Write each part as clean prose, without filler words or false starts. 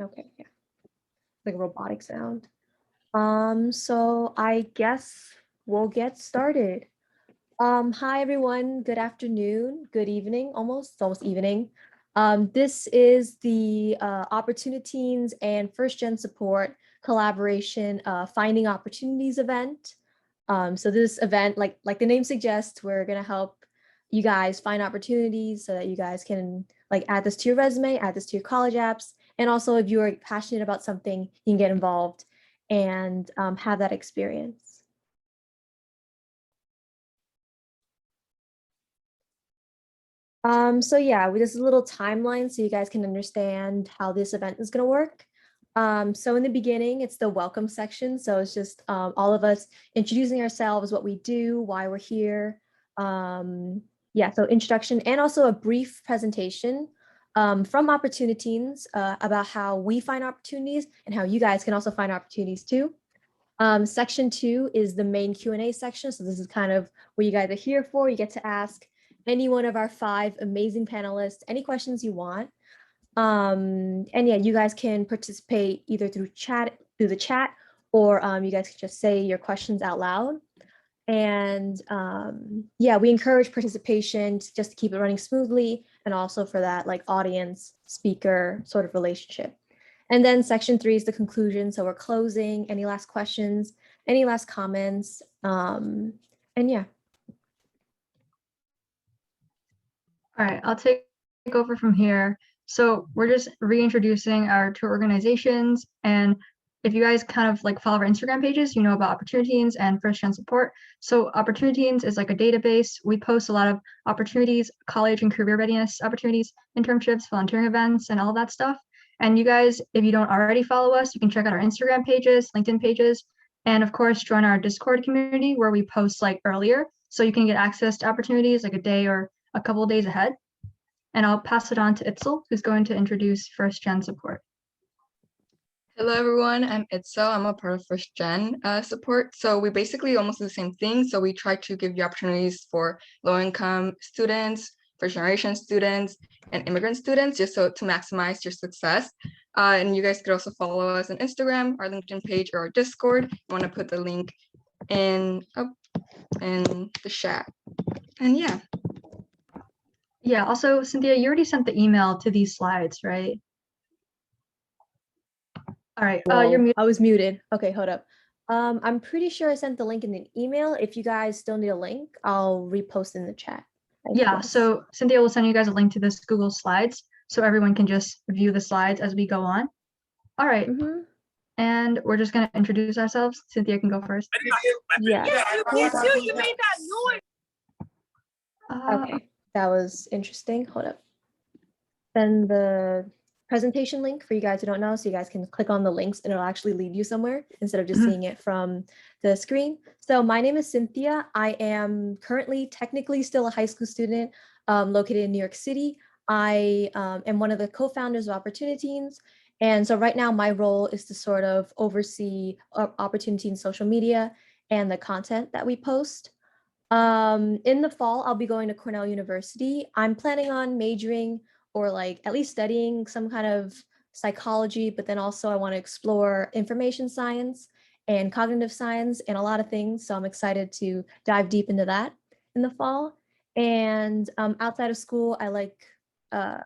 Okay, yeah, like a robotic sound. So I guess we'll get started. Hi everyone, good afternoon, good evening, it's almost evening. This is the OpportuniTeens and First Gen Support collaboration Finding Opportunities event. So this event, like the name suggests, we're gonna help you guys find opportunities so that you guys can like add this to your resume, add this to your college apps, and also if you are passionate about something, you can get involved and have that experience. So yeah, this is a little timeline so you guys can understand how this event is going to work. So in the beginning, it's the welcome section. So it's just all of us introducing ourselves, what we do, why we're here. Yeah, so introduction and also a brief presentation from OpportuniTeens about how we find opportunities and how you guys can also find opportunities too. Section 2 is the main Q&A section. So this is kind of what you guys are here for. You get to ask any one of our 5 amazing panelists any questions you want. And yeah, you guys can participate either through the chat, or you guys can just say your questions out loud. And yeah, we encourage participation just to keep it running smoothly, and also for that like audience speaker sort of relationship. And then section 3 is the conclusion. So we're closing. Any last questions, any last comments? And yeah. All right, I'll take over from here. So we're just reintroducing our 2 organizations. And if you guys kind of like follow our Instagram pages, you know about OpportuniTeens and First Gen Support. So OpportuniTeens is like a database. We post a lot of opportunities, college and career readiness opportunities, internships, volunteering events, and all that stuff. And you guys, if you don't already follow us, you can check out our Instagram pages, LinkedIn pages, and of course, join our Discord community where we post like earlier. So you can get access to opportunities like a day or a couple of days ahead. And I'll pass it on to Itzel, who's going to introduce First Gen Support. Hello, everyone. I'm Itzel. I'm a part of First Gen Support. So we basically almost do the same thing. So we try to give you opportunities for low-income students, first generation students, and immigrant students, just so to maximize your success. And you guys could also follow us on Instagram, our LinkedIn page, or our Discord. I want to put the link in the chat. And yeah. Yeah, also, Cynthia, you already sent the email to these slides, right? All right, you're muted. I was muted. Okay, hold up. I'm pretty sure I sent the link in an email. If you guys still need a link, I'll repost in the chat. Yeah, so Cynthia will send you guys a link to this Google Slides so everyone can just view the slides as we go on. All right. And we're just going to introduce ourselves. Cynthia can go first. Yeah. You made that noise. Okay, that was interesting. Hold up. Then the presentation link for you guys who don't know, so you guys can click on the links and it'll actually lead you somewhere instead of just seeing it from the screen. So my name is Cynthia. I am currently technically still a high school student located in New York City. I am one of the co-founders of OpportuniTeens. And so right now my role is to sort of oversee OpportuniTeens social media and the content that we post. In the fall, I'll be going to Cornell University. I'm planning on majoring or like at least studying some kind of psychology, but then also I want to explore information science and cognitive science and a lot of things. So I'm excited to dive deep into that in the fall. And outside of school, I like, I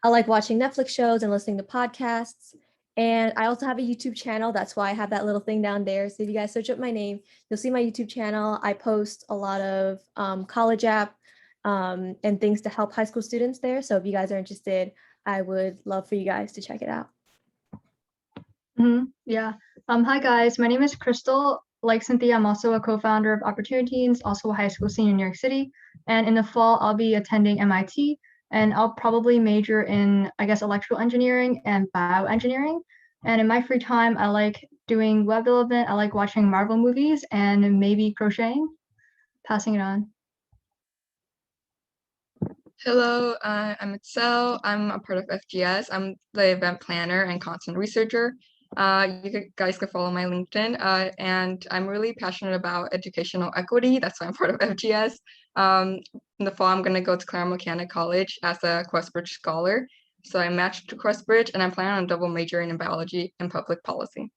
like watching Netflix shows and listening to podcasts. And I also have a YouTube channel. That's why I have that little thing down there. So if you guys search up my name, you'll see my YouTube channel. I post a lot of college app and things to help high school students there. So if you guys are interested, I would love for you guys to check it out. Yeah. Hi guys, my name is Crystal. Like Cynthia, I'm also a co-founder of OpportuniTeens, also a high school senior in New York City. And in the fall, I'll be attending MIT, and I'll probably major in, I guess, electrical engineering and bioengineering. And in my free time, I like doing web development. I like watching Marvel movies and maybe crocheting. Passing it on. Hello, I'm Itzel. I'm a part of FGS. I'm the event planner and content researcher. Guys can follow my LinkedIn, and I'm really passionate about educational equity. That's why I'm part of FGS. In the fall, I'm going to go to Claremont College as a Questbridge Scholar. So I matched to Crossbridge, and I'm planning on double majoring in biology and public policy.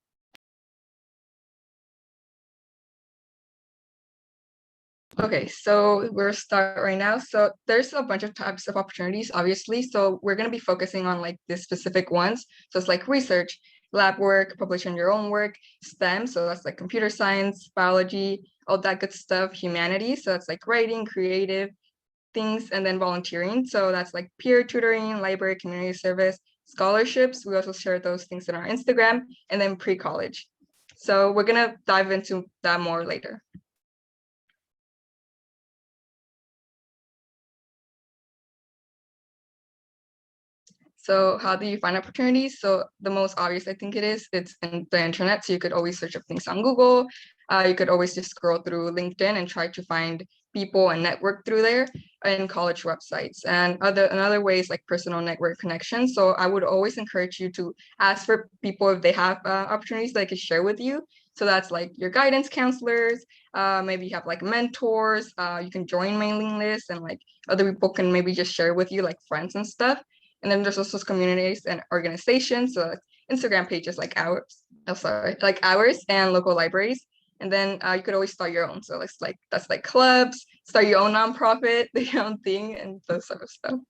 Okay, so we'll start right now. So there's a bunch of types of opportunities, obviously. So we're going to be focusing on like the specific ones. So it's like research, lab work, publishing your own work, STEM. So that's like computer science, biology, all that good stuff, humanities. So that's like writing, creative things, and then volunteering. So that's like peer tutoring, library, community service, scholarships. We also share those things in our Instagram, and then pre-college. So we're going to dive into that more later. So how do you find opportunities? So the most obvious, I think it's in the internet. So you could always search up things on Google. You could always just scroll through LinkedIn and try to find people and network through there, and college websites. And another way is like personal network connections. So I would always encourage you to ask for people if they have opportunities they could share with you. So that's like your guidance counselors. Maybe you have like mentors. You can join mailing lists, and like other people can maybe just share with you, like friends and stuff. And then there's also communities and organizations, so Instagram pages like ours, like ours, and local libraries. And then you could always start your own. So it's like that's like clubs, start your own nonprofit, do your own thing, and those sort of stuff.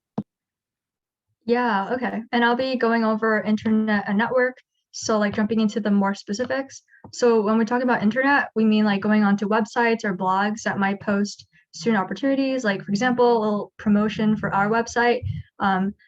Yeah, okay. And I'll be going over internet and network. So like jumping into the more specifics. So when we talk about internet, we mean like going onto websites or blogs that might post student opportunities. Like for example, a little promotion for our website.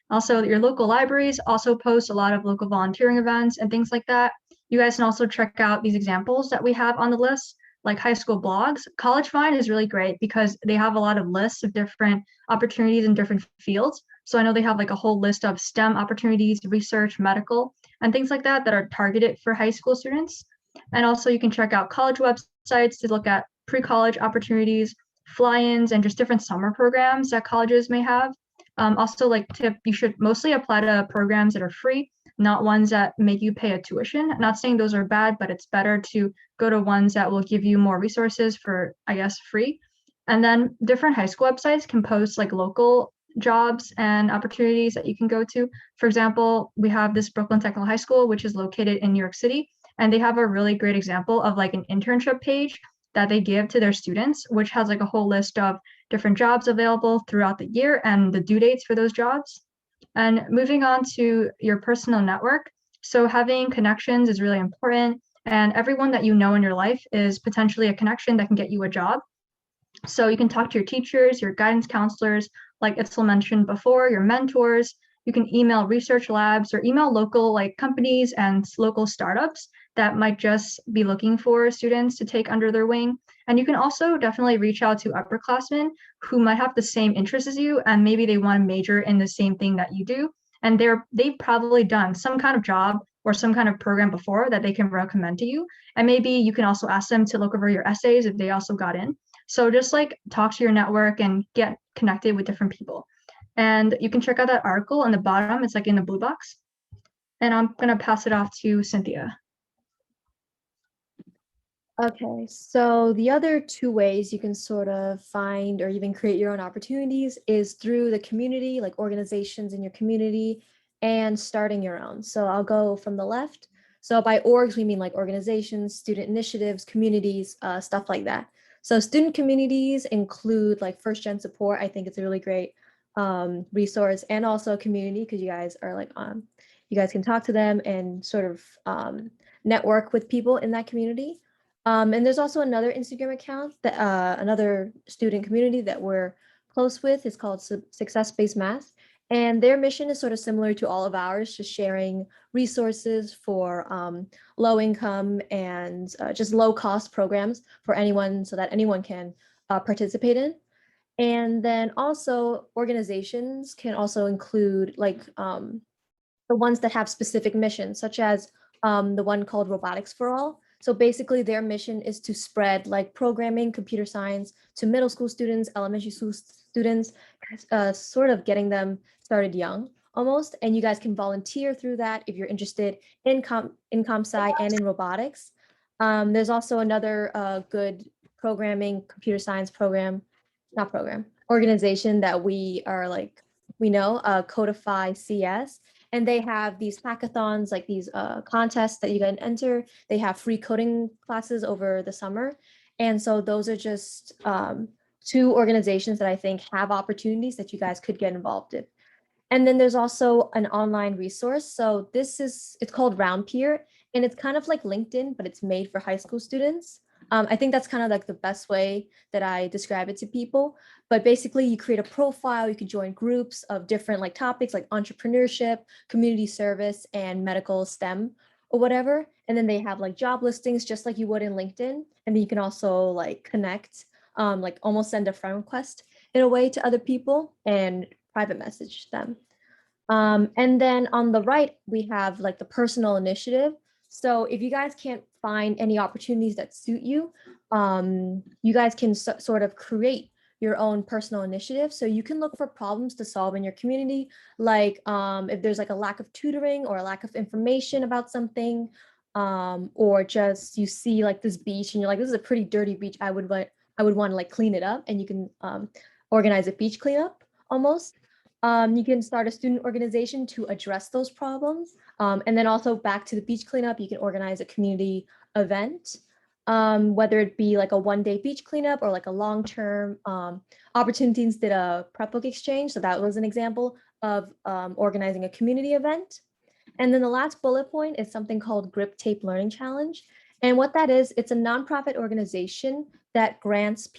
Also, your local libraries also post a lot of local volunteering events and things like that. You guys can also check out these examples that we have on the list, like high school blogs. College Find is really great because they have a lot of lists of different opportunities in different fields. So I know they have like a whole list of STEM opportunities, research, medical, and things like that that are targeted for high school students. And also you can check out college websites to look at pre-college opportunities, fly-ins, and just different summer programs that colleges may have. Also, like tip, you should mostly apply to programs that are free, not ones that make you pay a tuition. I'm not saying those are bad, but it's better to go to ones that will give you more resources for, I guess, free. And then different high school websites can post like local jobs and opportunities that you can go to. For example, we have this Brooklyn Technical High School, which is located in New York City, and they have a really great example of like an internship page that they give to their students, which has like a whole list of different jobs available throughout the year and the due dates for those jobs. And moving on to your personal network. So having connections is really important, and everyone that you know in your life is potentially a connection that can get you a job. So you can talk to your teachers, your guidance counselors, like Itzel mentioned before, your mentors. You can email research labs or email local like companies and local startups that might just be looking for students to take under their wing. And you can also definitely reach out to upperclassmen who might have the same interests as you, and maybe they want to major in the same thing that you do. And they've probably done some kind of job or some kind of program before that they can recommend to you. And maybe you can also ask them to look over your essays if they also got in. So just like talk to your network and get connected with different people. And you can check out that article on the bottom. It's like in the blue box. And I'm going to pass it off to Cynthia. Okay, so the other two ways you can sort of find or even create your own opportunities is through the community, like organizations in your community, and starting your own. So I'll go from the left. So by orgs, we mean like organizations, student initiatives, communities, stuff like that. So student communities include like first gen support. I think it's a really great resource, and also a community because you guys are like you guys can talk to them and sort of network with people in that community. And there's also another Instagram account that another student community that we're close with. It's called Success-Based Math. And their mission is sort of similar to all of ours, just sharing resources for low income and just low cost programs for anyone so that anyone can participate in. And then also organizations can also include like the ones that have specific missions, such as the one called Robotics for All. So basically their mission is to spread like programming, computer science to middle school students, elementary school students, sort of getting them started young almost. And you guys can volunteer through that if you're interested in comp sci and in robotics. There's also another good programming, computer science organization that we are like we know, Codify CS. And they have these hackathons, like these contests that you can enter. They have free coding classes over the summer. And so those are just two organizations that I think have opportunities that you guys could get involved in. And then there's also an online resource. So it's called Roundpeer, and it's kind of like LinkedIn, but it's made for high school students. I think that's kind of like the best way that I describe it to people. But basically, you create a profile, you can join groups of different like topics like entrepreneurship, community service, and medical STEM or whatever. And then they have like job listings, just like you would in LinkedIn. And then you can also like connect, like almost send a friend request in a way to other people and private message them. And then on the right, we have like the personal initiative. So if you guys can't find any opportunities that suit you, you guys can sort of create your own personal initiative. So you can look for problems to solve in your community, like if there's like a lack of tutoring or a lack of information about something, or just you see like this beach and you're like, this is a pretty dirty beach. I would want to like clean it up, and you can organize a beach cleanup almost. You can start a student organization to address those problems. And then also back to the beach cleanup, you can organize a community event, whether it be like a one-day beach cleanup or like a long-term. OpportuniTeens did a prep book exchange. So that was an example of organizing a community event. And then the last bullet point is something called Grip Tape Learning Challenge. And what that is, it's a nonprofit organization that grants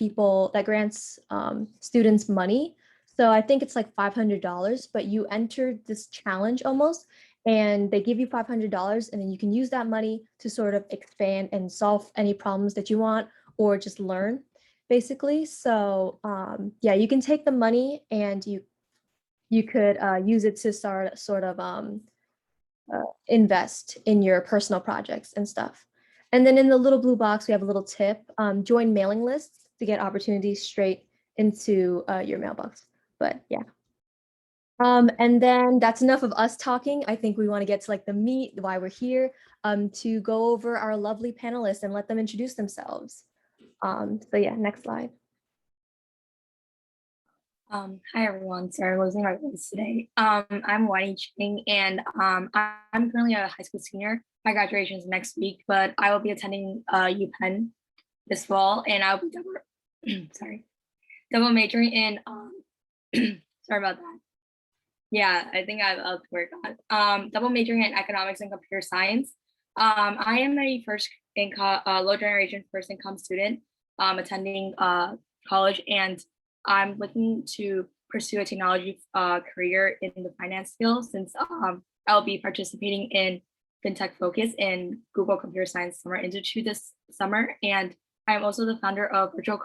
students money. So I think it's like $500, but you enter this challenge almost, and they give you $500, and then you can use that money to sort of expand and solve any problems that you want, or just learn, basically. So yeah, you can take the money and you could use it to sort of invest in your personal projects and stuff. And then in the little blue box, we have a little tip: join mailing lists to get opportunities straight into your mailbox. But yeah. And then that's enough of us talking. I think we want to get to like the meat, why we're here, to go over our lovely panelists and let them introduce themselves. So yeah, next slide. Hi everyone, sorry I losing my voice today. I'm Wani Ching, and I'm currently a high school senior. My graduation is next week, but I will be attending UPenn this fall, and I'll be double majoring in sorry about that. Yeah, I think I'll work on double majoring in economics and computer science. I am a first income low generation first income student attending college, and I'm looking to pursue a technology career in the finance field, since I'll be participating in FinTech Focus and Google Computer Science Summer Institute this summer. And I'm also the founder of Virtual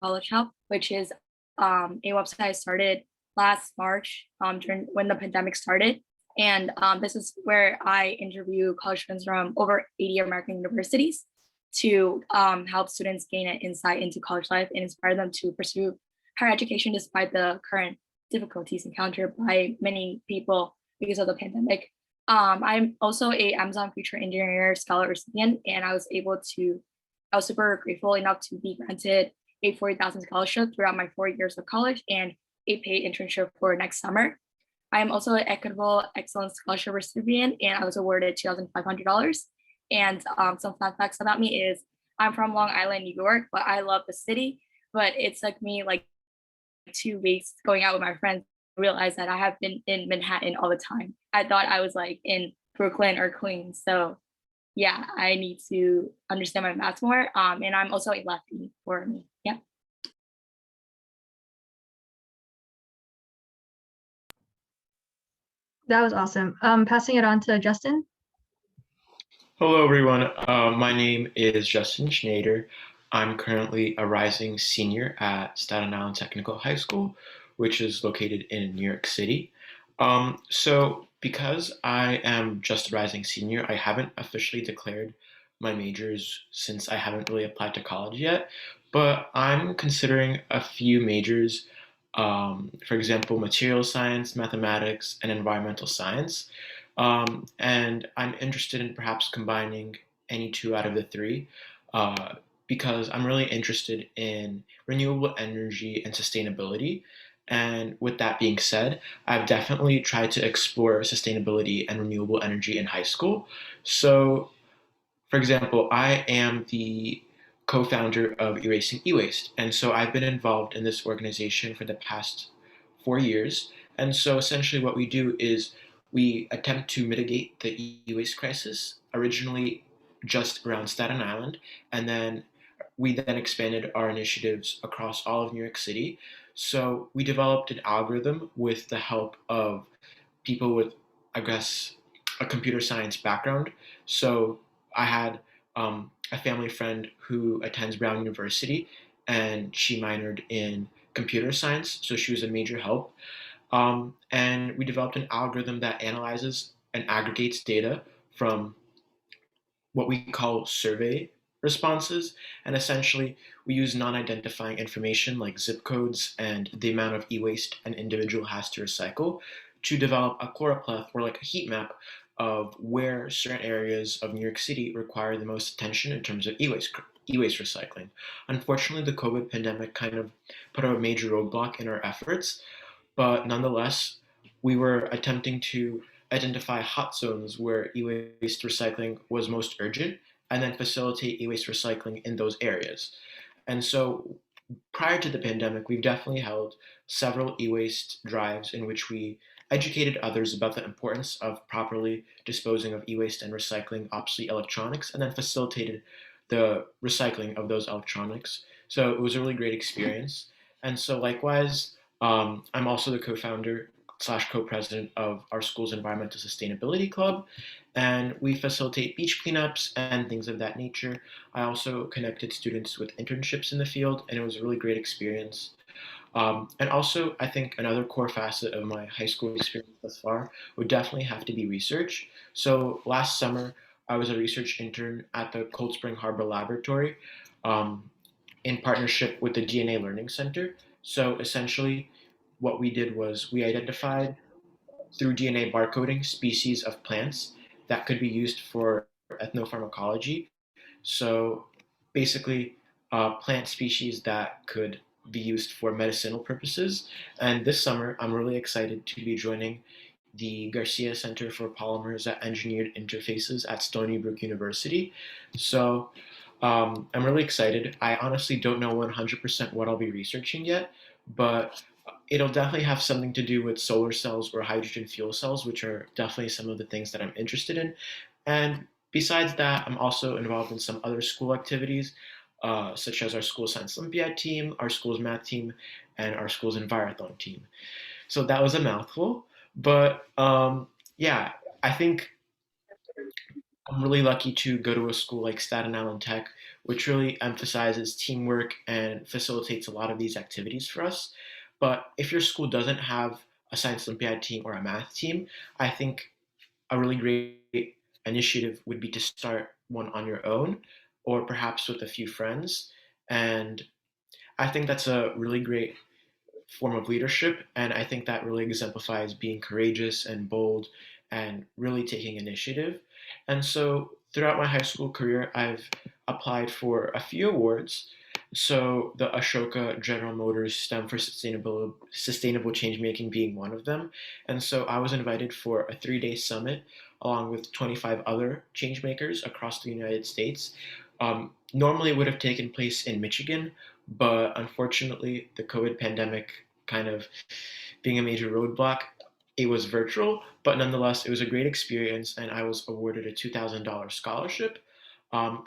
College Help, which is a website I started last March during when the pandemic started. And this is where I interview college students from over 80 American universities to help students gain an insight into college life and inspire them to pursue higher education despite the current difficulties encountered by many people because of the pandemic. I'm also a Amazon Future Engineer Scholar recipient, and I was super grateful enough to be granted a 40,000 scholarship throughout my 4 years of college and a paid internship for next summer. I am also an Equitable Excellence Scholarship recipient, and I was awarded $2,500. And some fun facts about me is I'm from Long Island, New York, but I love the city. But it took me like 2 weeks going out with my friends to realize that I have been in Manhattan all the time. I thought I was like in Brooklyn or Queens. So yeah, I need to understand my math more. And I'm also a lefty for me. Yeah. That was awesome. Passing it on to Justin. Hello, everyone. My name is Justin Schneider. I'm currently a rising senior at Staten Island Technical High School, which is located in New York City. So because I am just a rising senior, I haven't officially declared my majors since I haven't really applied to college yet, but I'm considering a few majors, for example, material science, mathematics, and environmental science. And I'm interested in perhaps combining any two out of the three, because I'm really interested in renewable energy and sustainability. And with that being said, I've definitely tried to explore sustainability and renewable energy in high school. So, for example, I am the co founder of Erasing E Waste. And so I've been involved in this organization for the past 4 years. And so essentially, what we do is we attempt to mitigate the e waste crisis, originally just around Staten Island. And then we then expanded our initiatives across all of New York City. So we developed an algorithm with the help of people with, I guess, a computer science background. So I had a family friend who attends Brown University, and she minored in computer science, so she was a major help. And we developed an algorithm that analyzes and aggregates data from what we call survey responses. And essentially, we use non identifying information like zip codes and the amount of e waste an individual has to recycle to develop a chloropleth or like a heat map of where certain areas of New York City require the most attention in terms of e-waste recycling. Unfortunately, the COVID pandemic kind of put a major roadblock in our efforts, but nonetheless, we were attempting to identify hot zones where e-waste recycling was most urgent and then facilitate e-waste recycling in those areas. And so prior to the pandemic, we've definitely held several e-waste drives in which we educated others about the importance of properly disposing of e-waste and recycling obsolete electronics, and then facilitated the recycling of those electronics. So it was a really great experience. And so likewise, I'm also the co-founder slash co-president of our school's environmental sustainability club, and we facilitate beach cleanups and things of that nature. I also connected students with internships in the field, and it was a really great experience. And also, I think another core facet of my high school experience thus far would definitely have to be research. So last summer, I was a research intern at the Cold Spring Harbor Laboratory um, in partnership with the DNA Learning Center. So essentially, what we did was we identified through DNA barcoding species of plants that could be used for ethnopharmacology. So basically, plant species that could be used for medicinal purposes. And this summer, I'm really excited to be joining the Garcia Center for Polymers at Engineered Interfaces at Stony Brook University. So I'm really excited. I honestly don't know 100% what I'll be researching yet, but it'll definitely have something to do with solar cells or hydrogen fuel cells, which are definitely some of the things that I'm interested in. And besides that, I'm also involved in some other school activities, such as our school science Olympiad team, our school's math team, and our school's envirothon team. So that was a mouthful, but yeah, I think I'm really lucky to go to a school like Staten Island Tech, which really emphasizes teamwork and facilitates a lot of these activities for us. But if your school doesn't have a science Olympiad team or a math team, I think a really great initiative would be to start one on your own or perhaps with a few friends. And I think that's a really great form of leadership. And I think that really exemplifies being courageous and bold and really taking initiative. And so throughout my high school career, I've applied for a few awards. So the Ashoka General Motors STEM for Sustainable Change Making being one of them. And so I was invited for a 3-day summit along with 25 other change makers across the United States. Normally it would have taken place in Michigan, but unfortunately, the COVID pandemic kind of being a major roadblock, it was virtual, but nonetheless, it was a great experience, and I was awarded a $2,000 scholarship.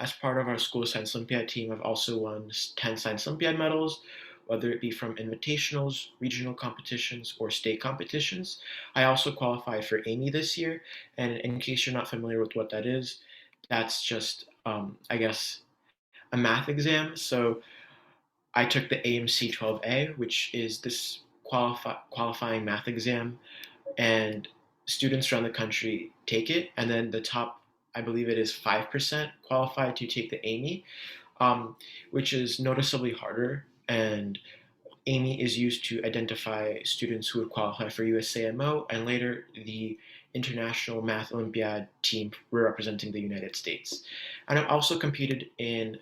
As part of our school science Olympiad team, I've also won 10 science Olympiad medals, whether it be from invitationals, regional competitions, or state competitions. I also qualified for Amy this year, and in case you're not familiar with what that is, that's just, I guess, a math exam. So I took the AMC 12A, which is this qualifying math exam, and students around the country take it, and then the top, I believe it is 5% qualified to take the AMY, which is noticeably harder. And AMY is used to identify students who would qualify for USAMO, and later the International Math Olympiad team representing the United States. And I've also competed in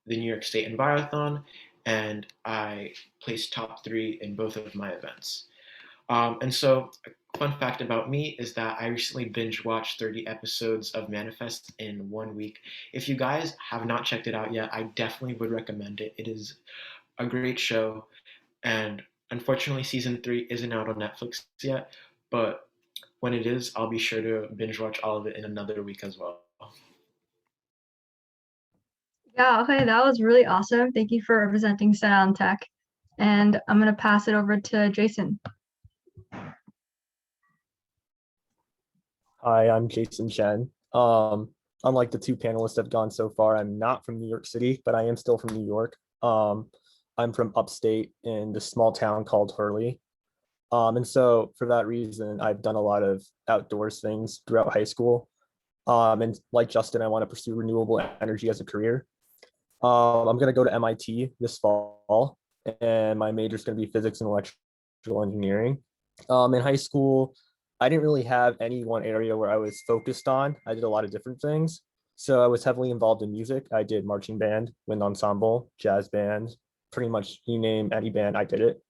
the New York State Envirothon and I placed top 3 in both of my events. And so, a fun fact about me is that I recently binge watched 30 episodes of Manifest in 1 week. If you guys have not checked it out yet, I definitely would recommend it. It is a great show, and unfortunately, season 3 isn't out on Netflix yet, but when it is, I'll be sure to binge watch all of it in another week as well. Yeah, okay, that was really awesome. Thank you for representing Sound Tech. And I'm gonna pass it over to Jason. Hi, I'm Jason Chen. Unlike the 2 panelists that have gone so far, I'm not from New York City, but I am still from New York. I'm from upstate in this small town called Hurley. And so for that reason, I've done a lot of outdoors things throughout high school. And like Justin, I want to pursue renewable energy as a career. I'm going to go to MIT this fall, and my major is going to be physics and electrical engineering. In high school, I didn't really have any one area where I was focused on. I did a lot of different things. So I was heavily involved in music. I did marching band, wind ensemble, jazz band, pretty much you name any band, I did it.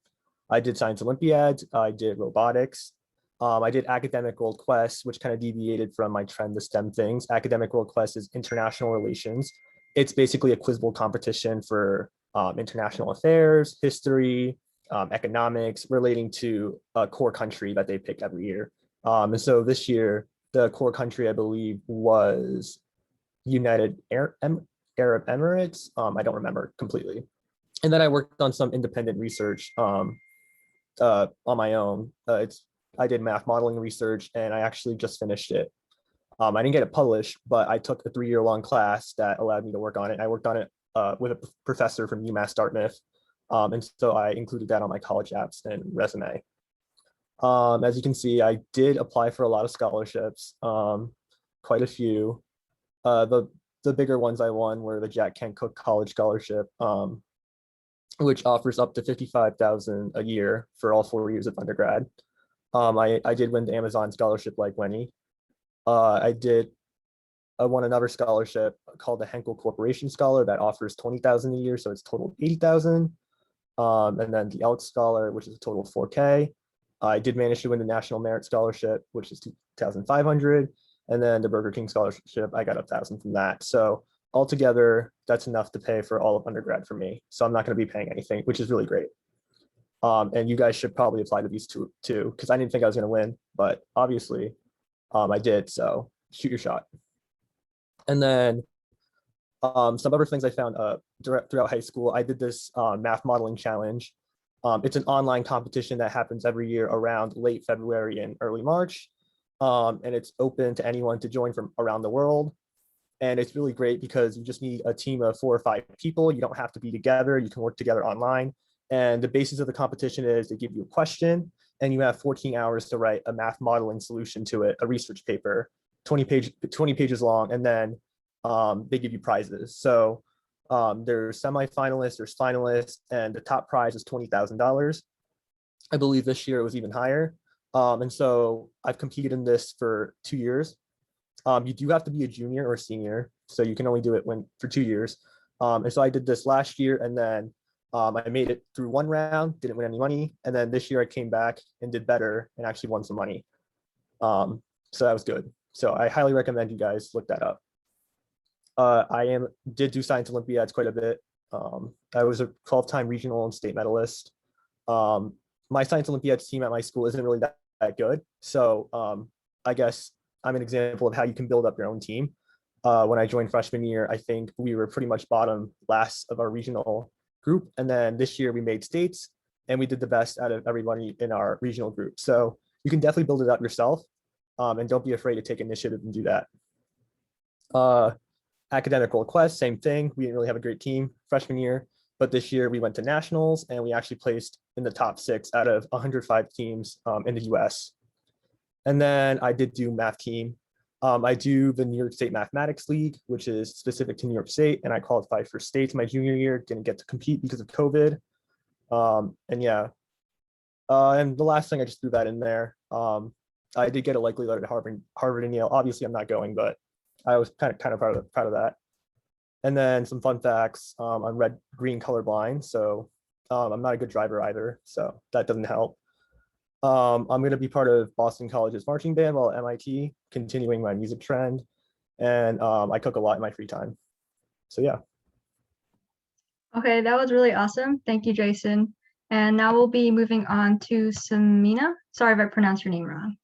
I did science Olympiads. I did robotics. I did academic world quests, which kind of deviated from my trend to STEM things. Academic world quest is international relations. It's basically a quiz bowl competition for international affairs, history, economics relating to a core country that they pick every year. And so this year, the core country, I believe, was United Arab Emirates. I don't remember completely. And then I worked on some independent research on my own. I did math modeling research, and I actually just finished it. I didn't get it published, but I took a 3-year-long class that allowed me to work on it. I worked on it with a professor from UMass Dartmouth. And so I included that on my college apps and resume. As you can see, I did apply for a lot of scholarships, quite a few. The bigger ones I won were the Jack Kent Cooke College Scholarship, which offers up to $55,000 a year for all 4 years of undergrad. I did win the Amazon scholarship like Wenny. I won another scholarship called the Henkel Corporation Scholar that offers $20,000 a year, so it's total $80,000. And then the Elks Scholar, which is a total of $4K. I did manage to win the National Merit Scholarship, which is $2,500, and then the Burger King Scholarship, I got $1,000 from that. So altogether, that's enough to pay for all of undergrad for me. So I'm not going to be paying anything, which is really great. And you guys should probably apply to these two too, because I didn't think I was going to win, but obviously I did. So shoot your shot. And then some other things I found throughout high school. I did this math modeling challenge. It's an online competition that happens every year around late February and early March. And it's open to anyone to join from around the world. And it's really great because you just need a team of 4 or 5 people. You don't have to be together. You can work together online. And the basis of the competition is they give you a question and you have 14 hours to write a math modeling solution to it, a research paper, 20 pages long, and then they give you prizes. So there's semifinalists, there's finalists, and the top prize is $20,000. I believe this year it was even higher. And so I've competed in this for 2 years. You do have to be a junior or senior, so you can only do it for 2 years. And so I did this last year, and then I made it through 1 round, didn't win any money, and then this year I came back and did better and actually won some money. So that was good. So I highly recommend you guys look that up. Did do science Olympiads quite a bit. I was a 12-time regional and state medalist. My science Olympiads team at my school isn't really that good. So I guess I'm an example of how you can build up your own team. When I joined freshman year, I think we were pretty much bottom last of our regional group. And then this year we made states and we did the best out of everybody in our regional group. So you can definitely build it up yourself, and don't be afraid to take initiative and do that. Academic world quest, same thing. We didn't really have a great team freshman year, but this year we went to nationals and we actually placed in the top 6 out of 105 teams in the US. And then I did do math team. I do the New York State Mathematics League, which is specific to New York State, and I qualified for states my junior year, didn't get to compete because of COVID. And yeah, and the last thing, I just threw that in there. I did get a likely letter to Harvard and Yale. Obviously, I'm not going, but I was kind of proud of that. And then some fun facts. I'm green colorblind, so I'm not a good driver either, so that doesn't help. I'm going to be part of Boston College's marching band while at MIT, continuing my music trend. And I cook a lot in my free time. So yeah. Okay, that was really awesome. Thank you, Jason. And now we'll be moving on to Samina. Sorry if I pronounced your name wrong.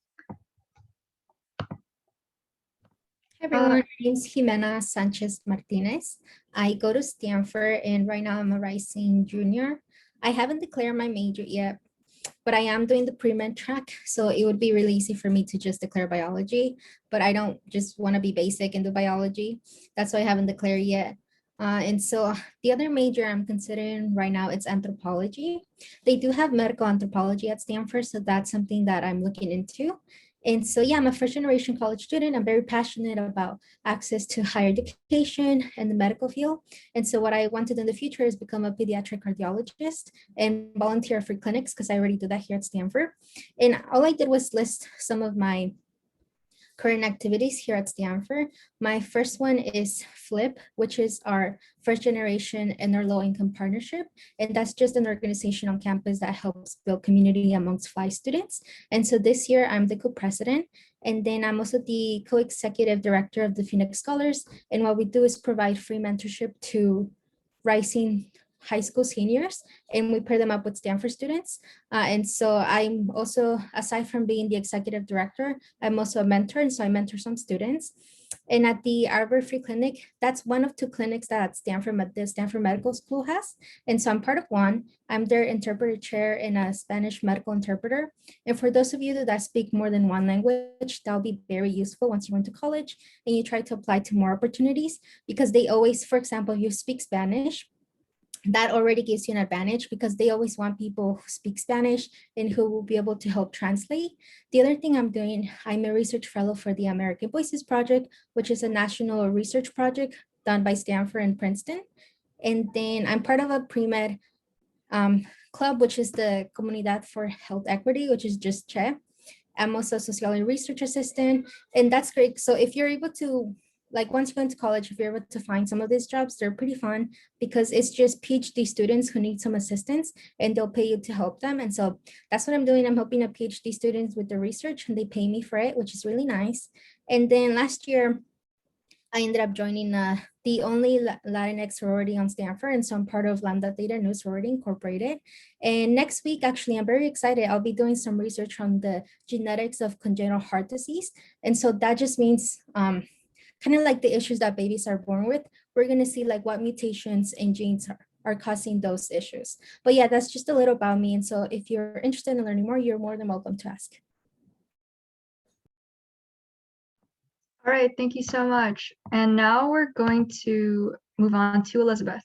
Hi everyone, my name is Jimena Sanchez Martinez. I go to Stanford and right now I'm a rising junior. I haven't declared my major yet, but I am doing the pre-med track. So it would be really easy for me to just declare biology, but I don't just want to be basic and do biology. That's why I haven't declared yet. And so the other major I'm considering right now is anthropology. They do have medical anthropology at Stanford, so that's something that I'm looking into. And so, yeah, I'm a first generation college student. I'm very passionate about access to higher education and the medical field. And so what I wanted in the future is become a pediatric cardiologist and volunteer for clinics because I already do that here at Stanford. And all I did was list some of my current activities here at Stanford. My first one is FLIP, which is our first generation and our low income partnership. And that's just an organization on campus that helps build community amongst Fly students. And so this year I'm the co-president. And then I'm also the co-executive director of the Phoenix Scholars. And what we do is provide free mentorship to rising high school seniors, and we pair them up with Stanford students. And so I'm also, aside from being the executive director, I'm also a mentor, and so I mentor some students. And at the Arbor Free Clinic, that's one of 2 clinics that the Stanford Medical School has. And so I'm part of one. I'm their interpreter chair and a Spanish medical interpreter. And for those of you that speak more than one language, that'll be very useful once you went to college and you try to apply to more opportunities, because they always, for example, if you speak Spanish, that already gives you an advantage because they always want people who speak Spanish and who will be able to help translate. The other thing I'm doing, I'm a research fellow for the American Voices Project, which is a national research project done by Stanford and Princeton. And then I'm part of a pre-med club, which is the Comunidad for Health Equity, which is just CHE. I'm also a sociology research assistant, and that's great. So if you're able to, like once you go into college, if you're able to find some of these jobs, they're pretty fun because it's just PhD students who need some assistance and they'll pay you to help them. And so that's what I'm doing. I'm helping a PhD students with the research and they pay me for it, which is really nice. And then last year, I ended up joining the only Latinx sorority on Stanford. And so I'm part of Lambda Theta Nu Sorority Incorporated. And next week, actually, I'm very excited. I'll be doing some research on the genetics of congenital heart disease. And so that just means kind of like the issues that babies are born with. We're going to see like what mutations and genes are causing those issues. But yeah, that's just a little about me. And so if you're interested in learning more, you're more than welcome to ask. All right, thank you so much. And now we're going to move on to Elizabeth.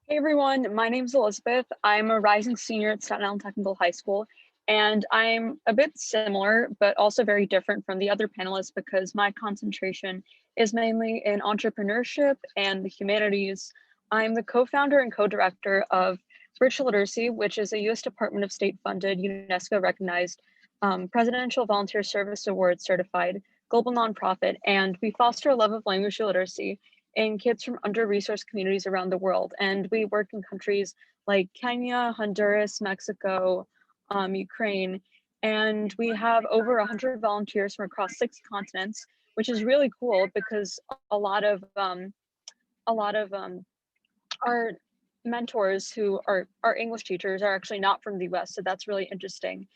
Hey everyone, my name's Elizabeth. I'm a rising senior at Staten Island Technical High School, and I'm a bit similar, but also very different from the other panelists because my concentration is mainly in entrepreneurship and the humanities. I'm the co-founder and co-director of Virtual Literacy, which is a U.S. Department of State funded, UNESCO recognized Presidential Volunteer Service Award certified global nonprofit, and we foster a love of language literacy in kids from under-resourced communities around the world. And we work in countries like Kenya, Honduras, Mexico, Ukraine, and we have over 100 volunteers from across 6 continents, which is really cool because a lot of our mentors who are our English teachers are actually not from the US, so that's really interesting.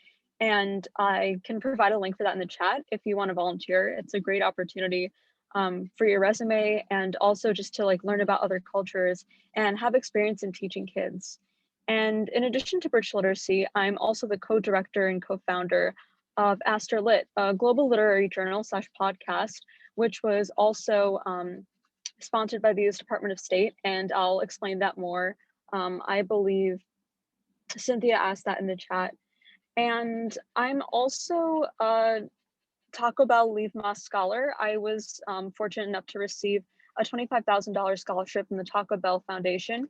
And I can provide a link for that in the chat if you want to volunteer. It's a great opportunity for your resume and also just to like learn about other cultures and have experience in teaching kids. And in addition to Virtual Literacy, I'm also the co-director and co-founder of Aster Lit, a global literary journal / podcast, which was also sponsored by the US Department of State, and I'll explain that more. I believe Cynthia asked that in the chat. And I'm also a Taco Bell Leave Mas Scholar. I was fortunate enough to receive a $25,000 scholarship from the Taco Bell Foundation.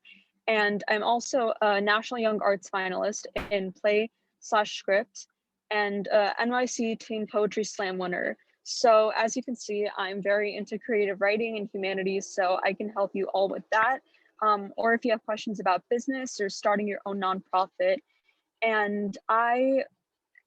And I'm also a National Young Arts finalist in play / script and NYC Teen Poetry Slam winner. So as you can see, I'm very into creative writing and humanities, so I can help you all with that. Or if you have questions about business or starting your own nonprofit. And I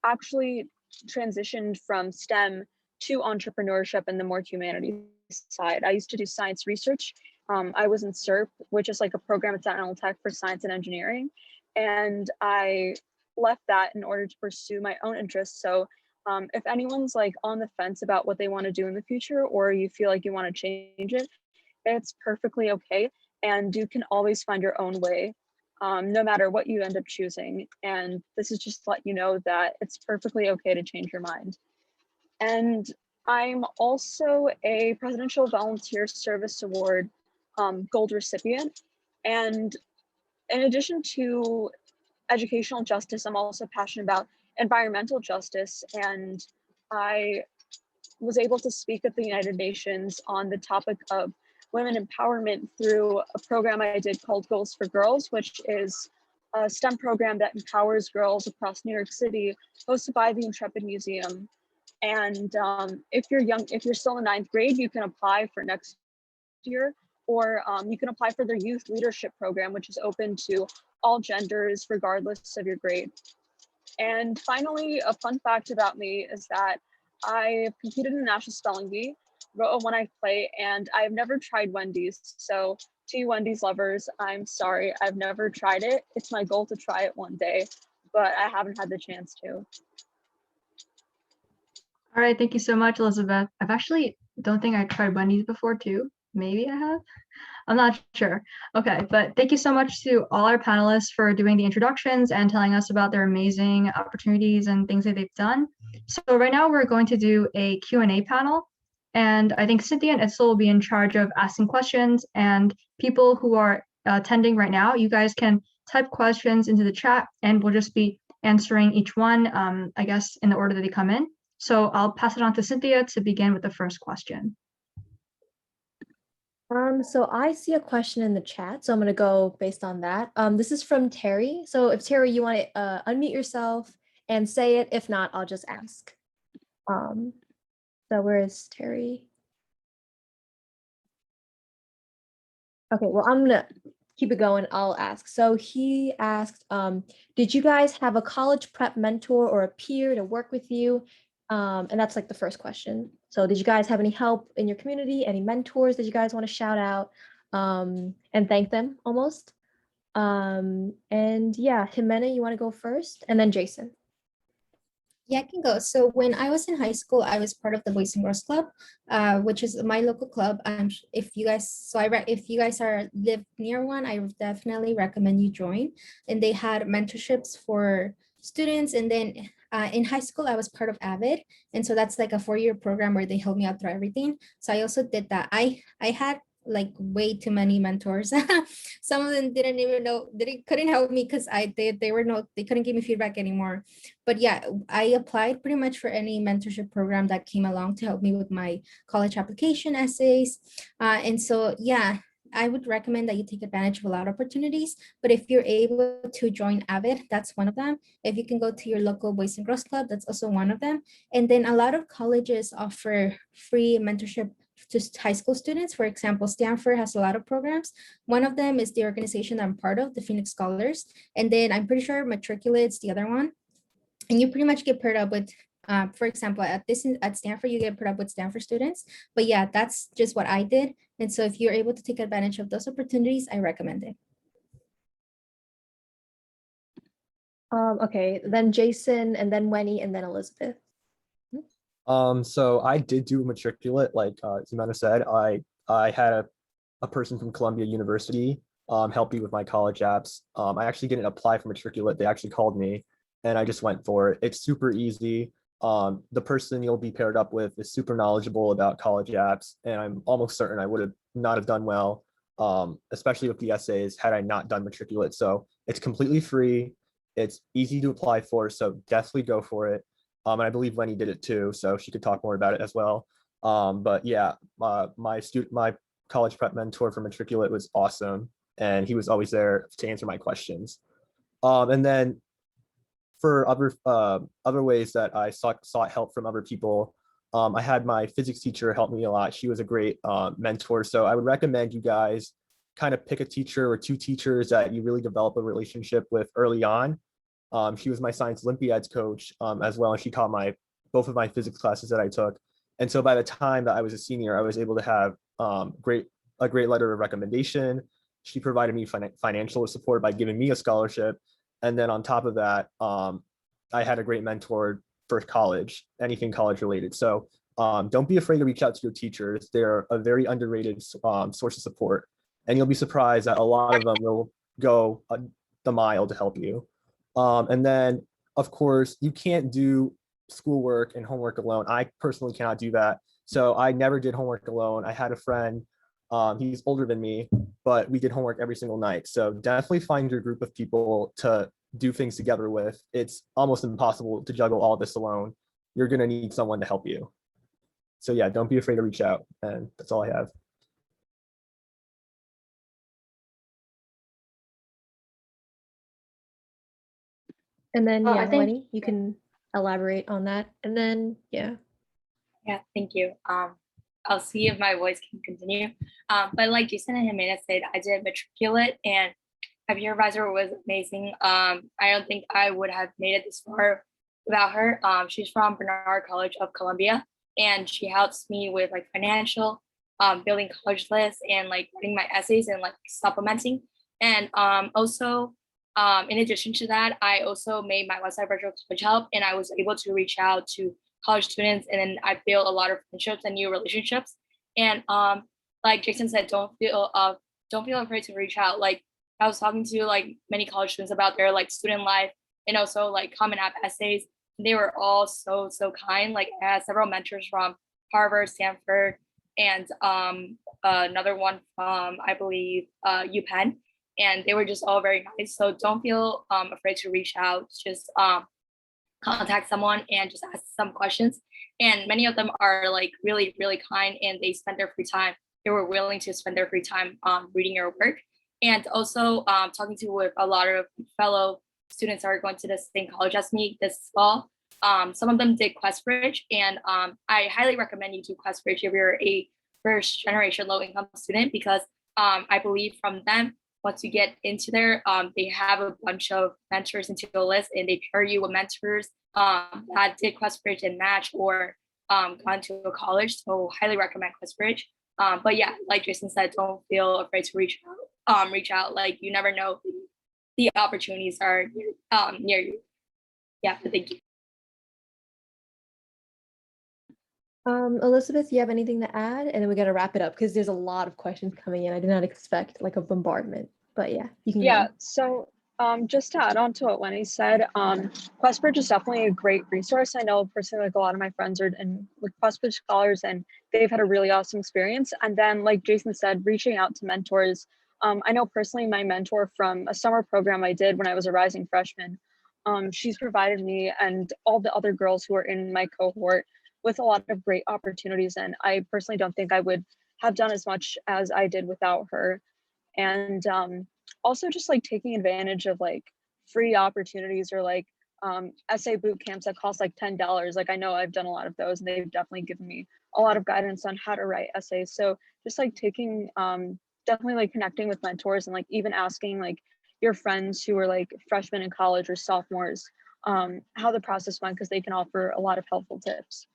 actually transitioned from STEM to entrepreneurship and the more humanities side. I used to do science research. I was in SERP, which is like a program at Stanford Tech for science and engineering. And I left that in order to pursue my own interests. So if anyone's like on the fence about what they want to do in the future, or you feel like you want to change it, it's perfectly okay. And you can always find your own way, no matter what you end up choosing. And this is just to let you know that it's perfectly okay to change your mind. And I'm also a Presidential Volunteer Service Award Gold recipient. And in addition to educational justice, I'm also passionate about environmental justice. And I was able to speak at the United Nations on the topic of women empowerment through a program I did called Goals for Girls, which is a STEM program that empowers girls across New York City, hosted by the Intrepid Museum. And if you're still in ninth grade, you can apply for next year, or you can apply for their youth leadership program, which is open to all genders, regardless of your grade. And finally, a fun fact about me is that I competed in the National Spelling Bee, wrote a one-act play, and I've never tried Wendy's. So to you Wendy's lovers, I'm sorry, I've never tried it. It's my goal to try it one day, but I haven't had the chance to. All right, thank you so much, Elizabeth. I've actually don't think I tried Wendy's before too. Maybe I have. I'm not sure. Okay, but thank you so much to all our panelists for doing the introductions and telling us about their amazing opportunities and things that they've done. So right now we're going to do a Q&A panel. And I think Cynthia and Itzel will be in charge of asking questions, and people who are attending right now, you guys can type questions into the chat and we'll just be answering each one, I guess, in the order that they come in. So I'll pass it on to Cynthia to begin with the first question. So I see a question in the chat, so I'm gonna go based on that. This is from Terry. So if Terry, you want to unmute yourself and say it. If not, I'll just ask. So where is Terry? Okay, well, I'm gonna keep it going. I'll ask. So he asked, did you guys have a college prep mentor or a peer to work with you? And that's like the first question. So did you guys have any help in your community, any mentors that you guys want to shout out and thank them almost? And yeah, Jimena, you want to go first? And then Jason. Yeah, I can go. So when I was in high school, I was part of the Boys and Girls Club, which is my local club. If you guys, if you guys live near one, I definitely recommend you join. And they had mentorships for students. And then in high school, I was part of AVID, and so that's like a 4-year program where they help me out through everything. So I also did that. I had like way too many mentors. Some of them didn't even know, couldn't help me because they couldn't give me feedback anymore. But yeah, I applied pretty much for any mentorship program that came along to help me with my college application essays. And so yeah, I would recommend that you take advantage of a lot of opportunities, but if you're able to join AVID, that's one of them. If you can go to your local Boys and Girls Club, that's also one of them. And then a lot of colleges offer free mentorship to high school students. For example, Stanford has a lot of programs. One of them is the organization I'm part of, the Phoenix Scholars. And then I'm pretty sure Matriculate's the other one. And you pretty much get paired up with, for example, at Stanford, you get paired up with Stanford students. But yeah, that's just what I did. And so if you're able to take advantage of those opportunities, I recommend it. Okay, then Jason, and then Wenny, and then Elizabeth. So I did do a matriculate, like Ximena said. I had a person from Columbia University help me with my college apps. I actually didn't apply for matriculate. They actually called me and I just went for it. It's super easy. The person you'll be paired up with is super knowledgeable about college apps, and I'm almost certain I would have not have done well, especially with the essays, had I not done matriculate. So it's completely free. It's easy to apply for, so definitely go for it. And I believe Lenny did it too, so she could talk more about it as well. But yeah, my college prep mentor for matriculate was awesome, and he was always there to answer my questions. And then for other ways that I sought help from other people, I had my physics teacher help me a lot. She was a great mentor. So I would recommend you guys kind of pick a teacher or two teachers that you really develop a relationship with early on. She was my science Olympiads coach as well, and she taught both of my physics classes that I took. And so by the time that I was a senior, I was able to have a great letter of recommendation. She provided me financial support by giving me a scholarship. And then on top of that, I had a great mentor for college, anything college related. So don't be afraid to reach out to your teachers. They're a very underrated source of support. And you'll be surprised that a lot of them will go the mile to help you. And then, of course, you can't do schoolwork and homework alone. I personally cannot do that. So I never did homework alone. I had a friend, he's older than me, but we did homework every single night. So definitely find your group of people to do things together with. It's almost impossible to juggle all this alone. You're going to need someone to help you. So yeah, don't be afraid to reach out. And that's all I have. And then, Oh, yeah, I think- Lenny, you can elaborate on that. And then, yeah. Yeah, thank you. I'll see if my voice can continue. But like Jason and Jimena said, I did matriculate and my peer advisor was amazing. I don't think I would have made it this far without her. She's from Bernard College of Columbia, and she helps me with like financial, building college lists and like writing my essays and like supplementing. And also, in addition to that, I also made my website virtual college help, and I was able to reach out to college students, and then I built a lot of friendships and new relationships. And like Jason said, don't feel afraid to reach out. Like I was talking to like many college students about their like student life and also like Common App essays. They were all so kind. Like I had several mentors from Harvard, Stanford, and another one from I believe UPenn, and they were just all very nice. So don't feel afraid to reach out. Just contact someone and just ask some questions. And many of them are like really kind, and they spend their free time. They were willing to spend their free time reading your work. And also talking to with a lot of fellow students that are going to the same college as me this fall. Some of them did QuestBridge, and I highly recommend you do QuestBridge if you're a first generation low income student, because I believe from them, once you get into there, they have a bunch of mentors into the list, and they pair you with mentors that did QuestBridge and match or gone to a college. So highly recommend QuestBridge. But yeah, like Jason said, don't feel afraid to reach out. Like you never know, the opportunities are near you. Yeah, but thank you. Elizabeth, you have anything to add? And then we got to wrap it up because there's a lot of questions coming in. I did not expect like a bombardment, but yeah, you can Yeah, go. so just to add on to what Lenny said, QuestBridge is definitely a great resource. I know personally, like a lot of my friends are in with QuestBridge scholars, and they've had a really awesome experience. And then, like Jason said, reaching out to mentors. I know personally my mentor from a summer program I did when I was a rising freshman, she's provided me and all the other girls who are in my cohort with a lot of great opportunities. And I personally don't think I would have done as much as I did without her. And also just like taking advantage of like free opportunities or like essay boot camps that cost like $10. Like I know I've done a lot of those, and they've definitely given me a lot of guidance on how to write essays. So just like taking definitely like connecting with mentors, and like even asking like your friends who are like freshmen in college or sophomores how the process went, because they can offer a lot of helpful tips.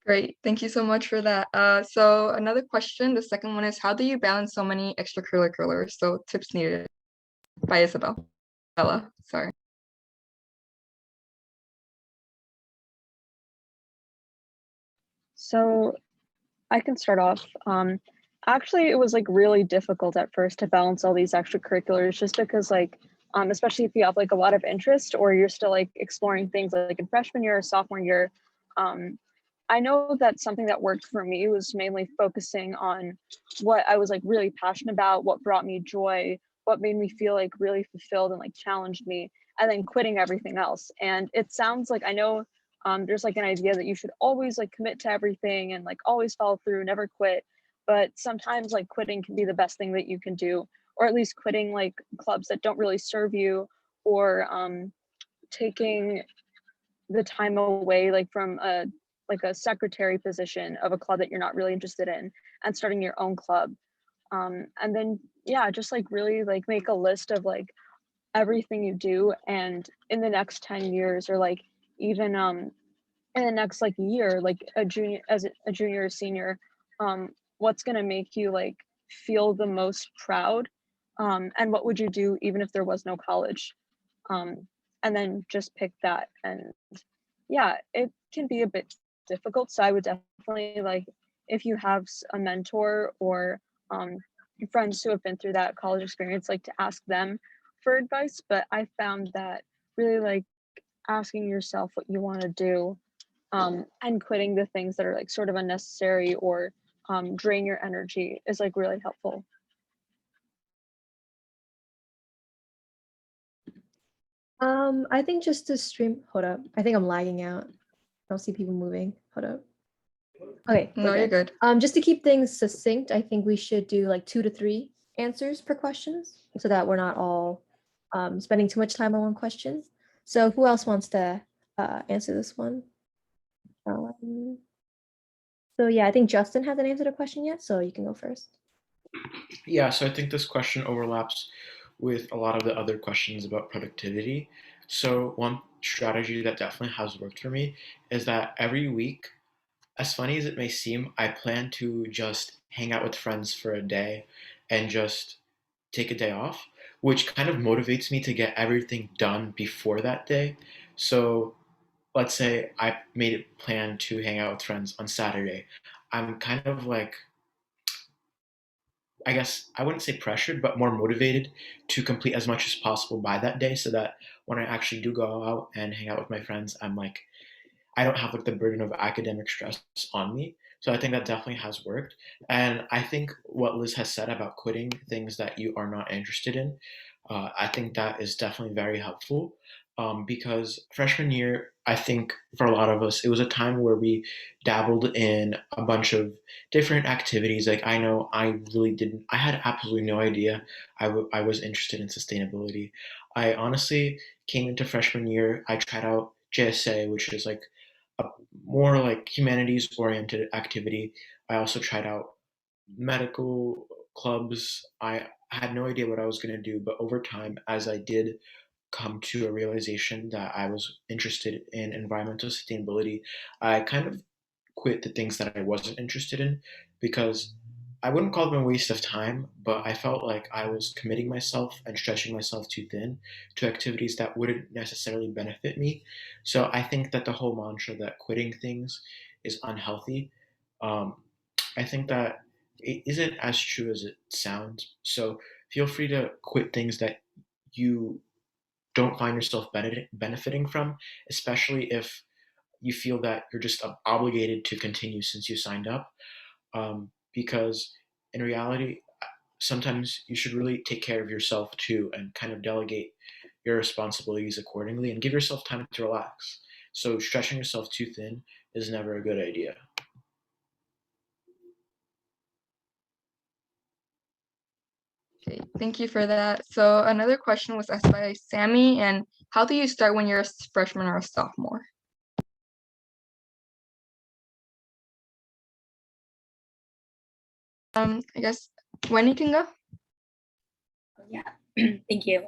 Great, thank you so much for that. So another question, the second one is, how do you balance so many extracurriculars? So tips needed by Isabella, sorry. So I can start off. Actually, it was like really difficult at first to balance all these extracurriculars, just because like, especially if you have like a lot of interest or you're still like exploring things like in freshman year or sophomore year. I know that something that worked for me was mainly focusing on what I was like really passionate about, what brought me joy, what made me feel like really fulfilled and like challenged me, and then quitting everything else. And it sounds like, I know there's like an idea that you should always like commit to everything and like always follow through, never quit. But sometimes like quitting can be the best thing that you can do, or at least quitting like clubs that don't really serve you, or taking the time away like from a secretary position of a club that you're not really interested in and starting your own club. And then yeah, just like really like make a list of like everything you do, and in the next 10 years or like even in the next like year, like a junior or senior, what's going to make you like feel the most proud, and what would you do even if there was no college, and then just pick that. And yeah, it can be a bit difficult, so I would definitely like, if you have a mentor or friends who have been through that college experience, like to ask them for advice. But I found that really like asking yourself what you want to do, and quitting the things that are like sort of unnecessary or drain your energy is like really helpful. I think just to stream, hold up. I think I'm lagging out. I don't see people moving. Hold up. Okay. No, you're good. Just to keep things succinct, I think we should do like 2 to 3 answers per questions so that we're not all spending too much time on one question. So who else wants to answer this one? So yeah, I think Justin hasn't answered a question yet, so you can go first. Yeah, so I think this question overlaps with a lot of the other questions about productivity. So, one strategy that definitely has worked for me is that every week, as funny as it may seem, I plan to just hang out with friends for a day and just take a day off, which kind of motivates me to get everything done before that day. So, let's say I made a plan to hang out with friends on Saturday. I'm kind of like, I guess I wouldn't say pressured, but more motivated to complete as much as possible by that day so that when I actually do go out and hang out with my friends, I'm like, I don't have like the burden of academic stress on me. So I think that definitely has worked. And I think what Liz has said about quitting things that you are not interested in, I think that is definitely very helpful. Because freshman year, I think for a lot of us, it was a time where we dabbled in a bunch of different activities. Like I know I really didn't, I had absolutely no idea I was interested in sustainability. I honestly came into freshman year, I tried out JSA, which is like a more like humanities oriented activity. I also tried out medical clubs. I had no idea what I was going to do, but over time, as I did come to a realization that I was interested in environmental sustainability, I kind of quit the things that I wasn't interested in because I wouldn't call them a waste of time, but I felt like I was committing myself and stretching myself too thin to activities that wouldn't necessarily benefit me. So I think that the whole mantra that quitting things is unhealthy, um, I think that it isn't as true as it sounds. So feel free to quit things that you don't find yourself benefiting from, especially if you feel that you're just obligated to continue since you signed up. Because in reality, sometimes you should really take care of yourself too and kind of delegate your responsibilities accordingly and give yourself time to relax. So, stretching yourself too thin is never a good idea. Okay, thank you for that. So another question was asked by Sammy, and how do you start when you're a freshman or a sophomore? I guess Wendy can go. Yeah, thank you.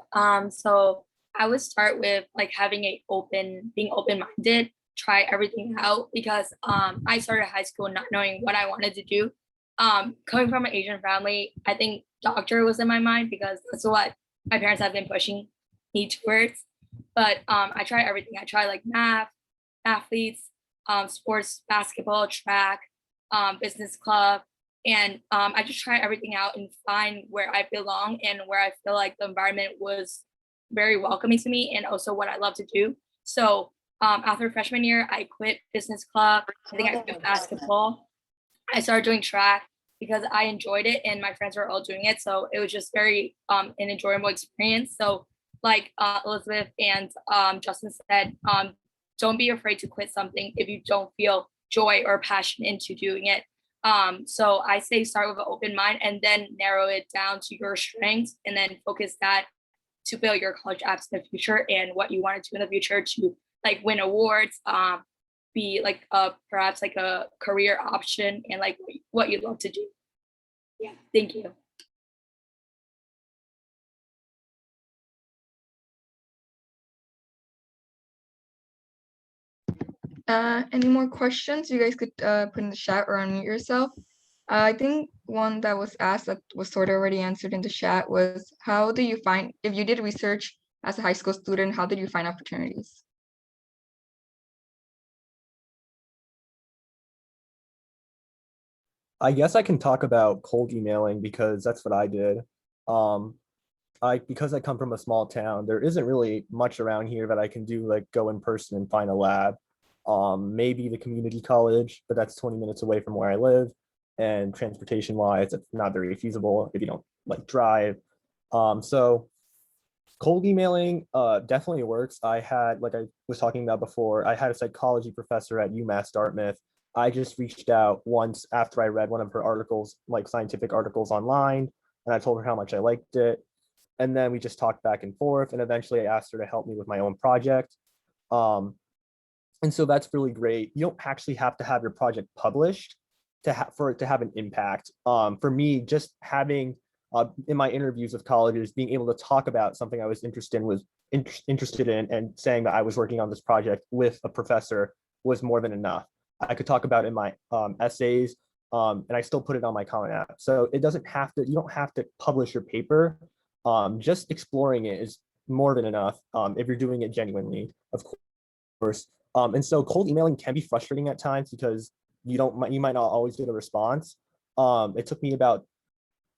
So I would start with like being open-minded, try everything out because I started high school not knowing what I wanted to do. Coming from an Asian family, I think doctor was in my mind because that's what my parents have been pushing me towards. But I tried everything. I tried like math, athletes, sports, basketball, track, business club, and I just try everything out and find where I belong and where I feel like the environment was very welcoming to me and also what I love to do. So after freshman year, I quit business club. I think I quit basketball. I started doing track because I enjoyed it and my friends were all doing it. So it was just very an enjoyable experience. So like Elizabeth and Justin said, don't be afraid to quit something if you don't feel joy or passion into doing it. So I say start with an open mind and then narrow it down to your strengths and then focus that to build your college apps in the future and what you want to do in the future to like win awards, be like perhaps like a career option and like what you'd love to do. Yeah, thank you. Any more questions you guys could put in the chat or unmute yourself? I think one that was asked that was sort of already answered in the chat was, how do you find, if you did research as a high school student, how did you find opportunities? I guess I can talk about cold emailing because that's what I did. Um, because I come from a small town, there isn't really much around here that I can do, like go in person and find a lab. Maybe the community college, but that's 20 minutes away from where I live. And transportation wise, it's not very feasible if you don't like drive. So cold emailing definitely works. I had, like I was talking about before, I had a psychology professor at UMass Dartmouth. I just reached out once after I read one of her articles, like scientific articles online, and I told her how much I liked it. And then we just talked back and forth. And eventually I asked her to help me with my own project. And so that's really great. You don't actually have to have your project published for it to have an impact. For me, just having in my interviews with colleges, being able to talk about something I was interested in and saying that I was working on this project with a professor was more than enough. I could talk about it in my essays, and I still put it on my Common App. So it doesn't have to, you don't have to publish your paper. Just exploring it is more than enough if you're doing it genuinely, of course. And so cold emailing can be frustrating at times because you might not always get a response. It took me about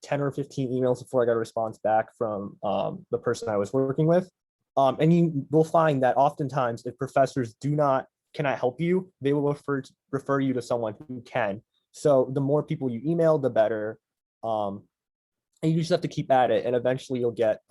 10 or 15 emails before I got a response back from the person I was working with. And you will find that oftentimes if professors cannot help you, they will refer you to someone who can. So the more people you email, the better. And you just have to keep at it, and eventually you'll get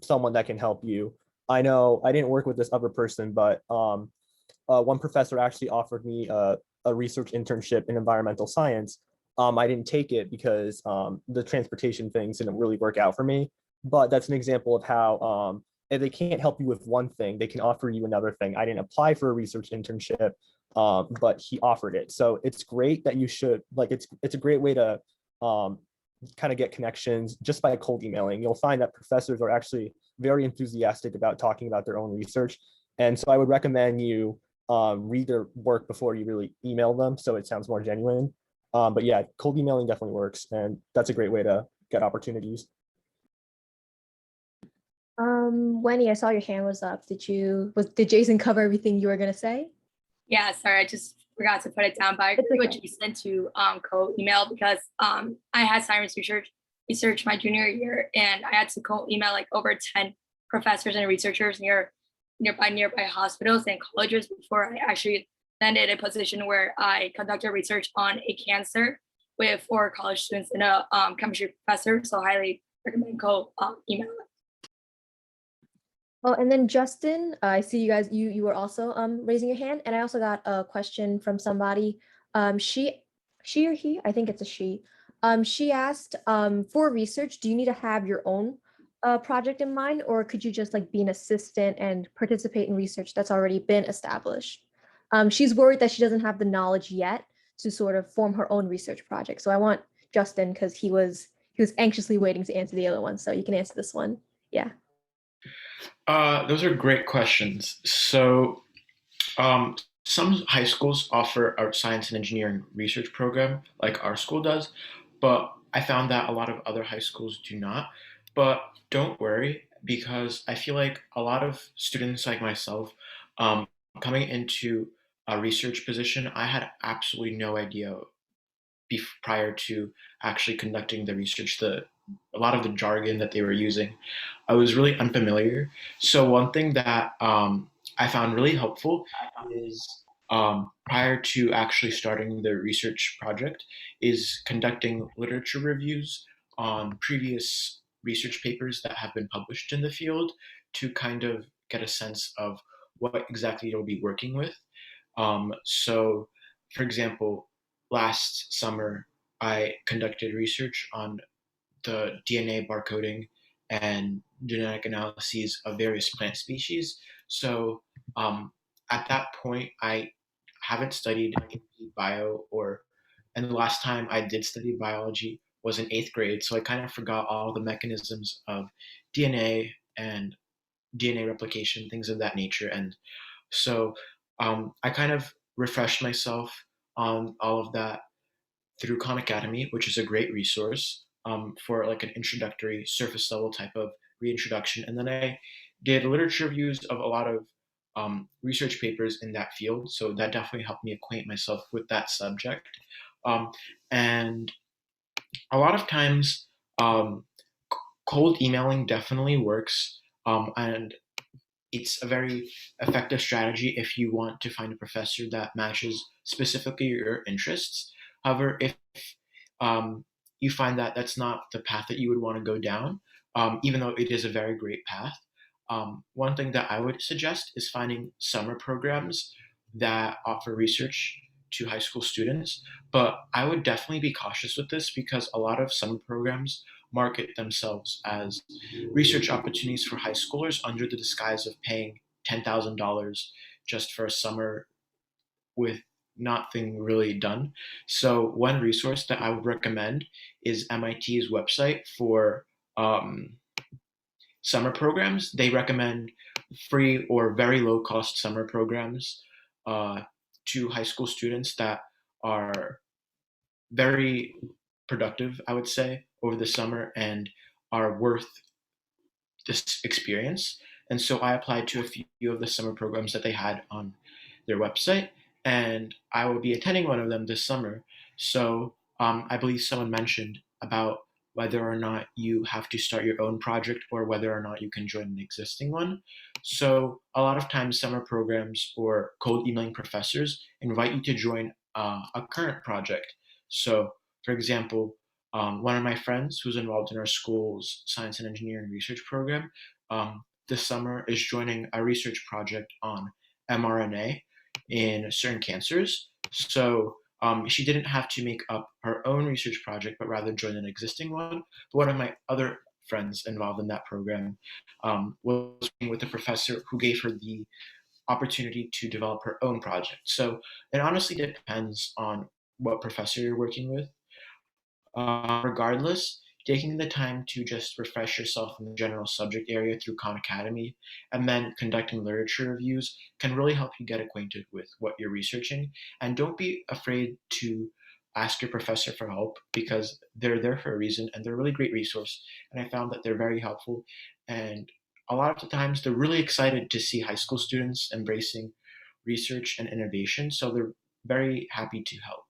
someone that can help you. I know I didn't work with this other person, but one professor actually offered me a research internship in environmental science. I didn't take it because the transportation things didn't really work out for me. But that's an example of how if they can't help you with one thing, they can offer you another thing. I didn't apply for a research internship, but he offered it. So it's great that you should, like, it's a great way to kind of get connections just by cold emailing. You'll find that professors are actually very enthusiastic about talking about their own research. And so I would recommend you read their work before you really email them, so it sounds more genuine. But yeah, cold emailing definitely works, and that's a great way to get opportunities. Wendy, I saw your hand was up. Did Jason cover everything you were gonna say? Yeah, sorry, I just forgot to put it down, but I agree with Jason to co-email because I had science research my junior year, and I had to co-email like over 10 professors and researchers nearby hospitals and colleges before I actually landed a position where I conducted research on a cancer with 4 college students and a chemistry professor. So highly recommend co-email. Oh, and then Justin, I see you guys, you were also raising your hand, and I also got a question from somebody. She or he, I think it's a she. She asked, for research, do you need to have your own project in mind, or could you just like be an assistant and participate in research that's already been established? She's worried that she doesn't have the knowledge yet to sort of form her own research project. So I want Justin, because he was anxiously waiting to answer the other one. So you can answer this one. Yeah. Those are great questions. So, some high schools offer a science and engineering research program, like our school does, but I found that a lot of other high schools do not. But don't worry, because I feel like a lot of students like myself, coming into a research position, I had absolutely no idea prior to actually conducting the research, a lot of the jargon that they were using, I was really unfamiliar. So one thing that I found really helpful is, prior to actually starting the research project, is conducting literature reviews on previous research papers that have been published in the field to kind of get a sense of what exactly you'll be working with. So, for example, last summer, I conducted research on the DNA barcoding and genetic analyses of various plant species. So at that point, I haven't studied bio, and the last time I did study biology was in 8th grade. So I kind of forgot all the mechanisms of DNA and DNA replication, things of that nature. And so I kind of refreshed myself on all of that through Khan Academy, which is a great resource for like an introductory surface level type of reintroduction. And then I did literature reviews of a lot of research papers in that field. So that definitely helped me acquaint myself with that subject. And a lot of times, cold emailing definitely works. And it's a very effective strategy if you want to find a professor that matches specifically your interests. However, if you find that that's not the path that you would want to go down, even though it is a very great path, one thing that I would suggest is finding summer programs that offer research to high school students. But I would definitely be cautious with this because a lot of summer programs market themselves as research opportunities for high schoolers under the disguise of paying $10,000 just for a summer with nothing really done. So, one resource that I would recommend is MIT's website for summer programs. They recommend free or very low cost summer programs uh, to high school students that are very productive, I would say, over the summer and are worth this experience. And so I applied to a few of the summer programs that they had on their website, and I will be attending one of them this summer. So I believe someone mentioned about whether or not you have to start your own project or whether or not you can join an existing one. So a lot of times, summer programs or cold emailing professors invite you to join a current project. So, for example, one of my friends who's involved in our school's science and engineering research program this summer is joining a research project on mRNA in certain cancers. So she didn't have to make up her own research project, but rather join an existing one. But one of my other friends involved in that program was working with a professor who gave her the opportunity to develop her own project. So it honestly depends on what professor you're working with. Regardless, taking the time to just refresh yourself in the general subject area through Khan Academy and then conducting literature reviews can really help you get acquainted with what you're researching. And don't be afraid to ask your professor for help because they're there for a reason and they're a really great resource. And I found that they're very helpful. And a lot of the times they're really excited to see high school students embracing research and innovation. So they're very happy to help.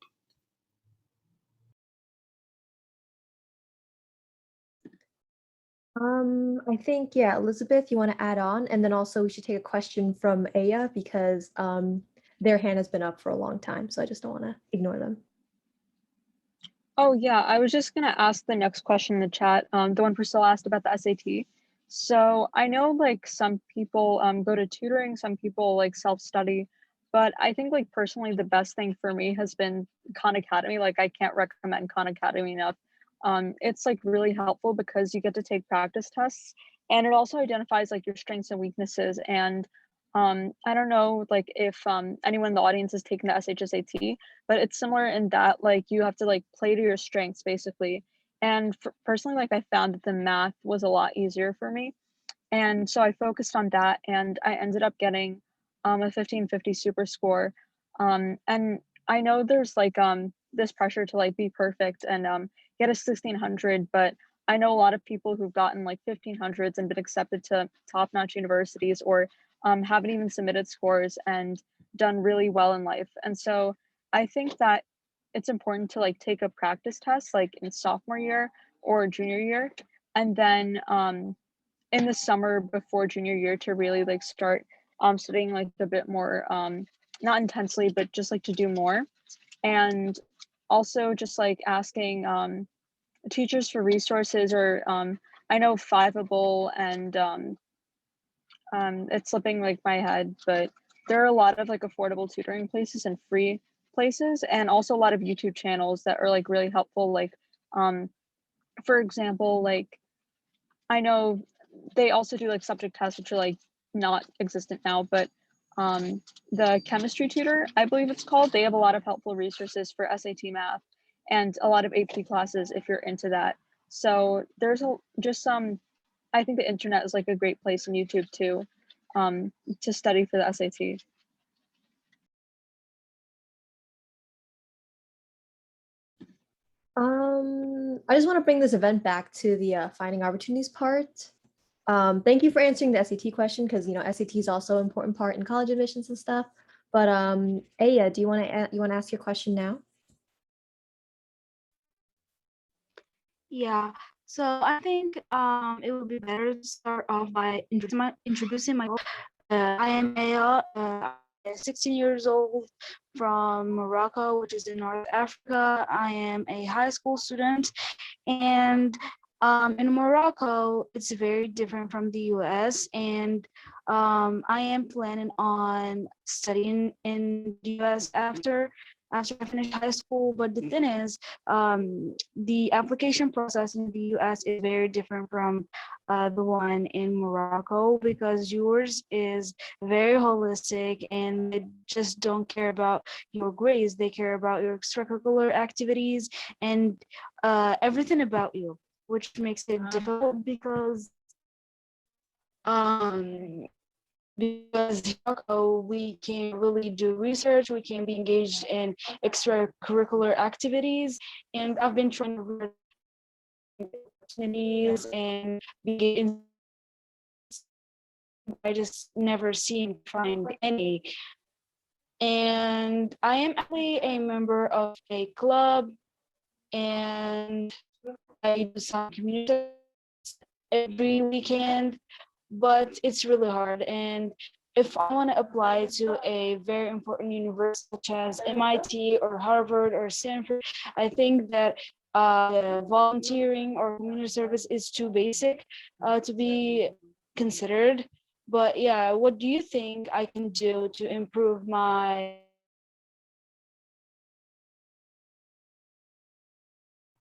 I think, yeah, Elizabeth, you want to add on, and then also we should take a question from Aya because their hand has been up for a long time, so I just don't want to ignore them. Oh yeah, I was just gonna ask the next question in the chat. The one Priscilla asked about the SAT. So I know like some people go to tutoring, some people like self-study, but I think like personally the best thing for me has been Khan Academy. Like I can't recommend Khan Academy enough. It's like really helpful because you get to take practice tests and it also identifies like your strengths and weaknesses. And I don't know like if anyone in the audience has taken the SHSAT, but it's similar in that like you have to like play to your strengths basically. And personally, like I found that the math was a lot easier for me. And so I focused on that and I ended up getting a 1550 super score. And I know there's like this pressure to like be perfect and get a 1600, but I know a lot of people who've gotten like 1500s and been accepted to top-notch universities or haven't even submitted scores and done really well in life. And so I think that it's important to like take a practice test like in sophomore year or junior year, and then in the summer before junior year to really like start studying like a bit more, not intensely, but just like to do more. And also just like asking teachers for resources or I know Fiveable and it's slipping like my head, but there are a lot of like affordable tutoring places and free places, and also a lot of YouTube channels that are like really helpful. Like, for example, like I know they also do like subject tests, which are like not existent now, but the chemistry tutor, I believe it's called, they have a lot of helpful resources for SAT math and a lot of AP classes if you're into that. So there's just some, I think the internet is like a great place, and YouTube too, to study for the SAT. I just want to bring this event back to the finding opportunities part. Thank you for answering the SAT question, because SAT is also an important part in college admissions and stuff. But Aya, do you want to ask your question now? Yeah, so I think it would be better to start off by introducing myself. I am Aya, 16 years old from Morocco, which is in North Africa. I am a high school student, and in Morocco, it's very different from the US, and I am planning on studying in the US after I finish high school. But the thing is, the application process in the US is very different from the one in Morocco, because yours is very holistic and they just don't care about your grades. They care about your extracurricular activities and everything about you, which makes it difficult because we can really do research, we can be engaged in extracurricular activities, and I've been trying to learn opportunities and be in. I just never seem to find any. And I am actually a member of a club, and I do some community every weekend, but it's really hard. And if I want to apply to a very important university such as MIT or Harvard or Stanford, I think that volunteering or community service is too basic to be considered. But yeah, what do you think I can do to improve my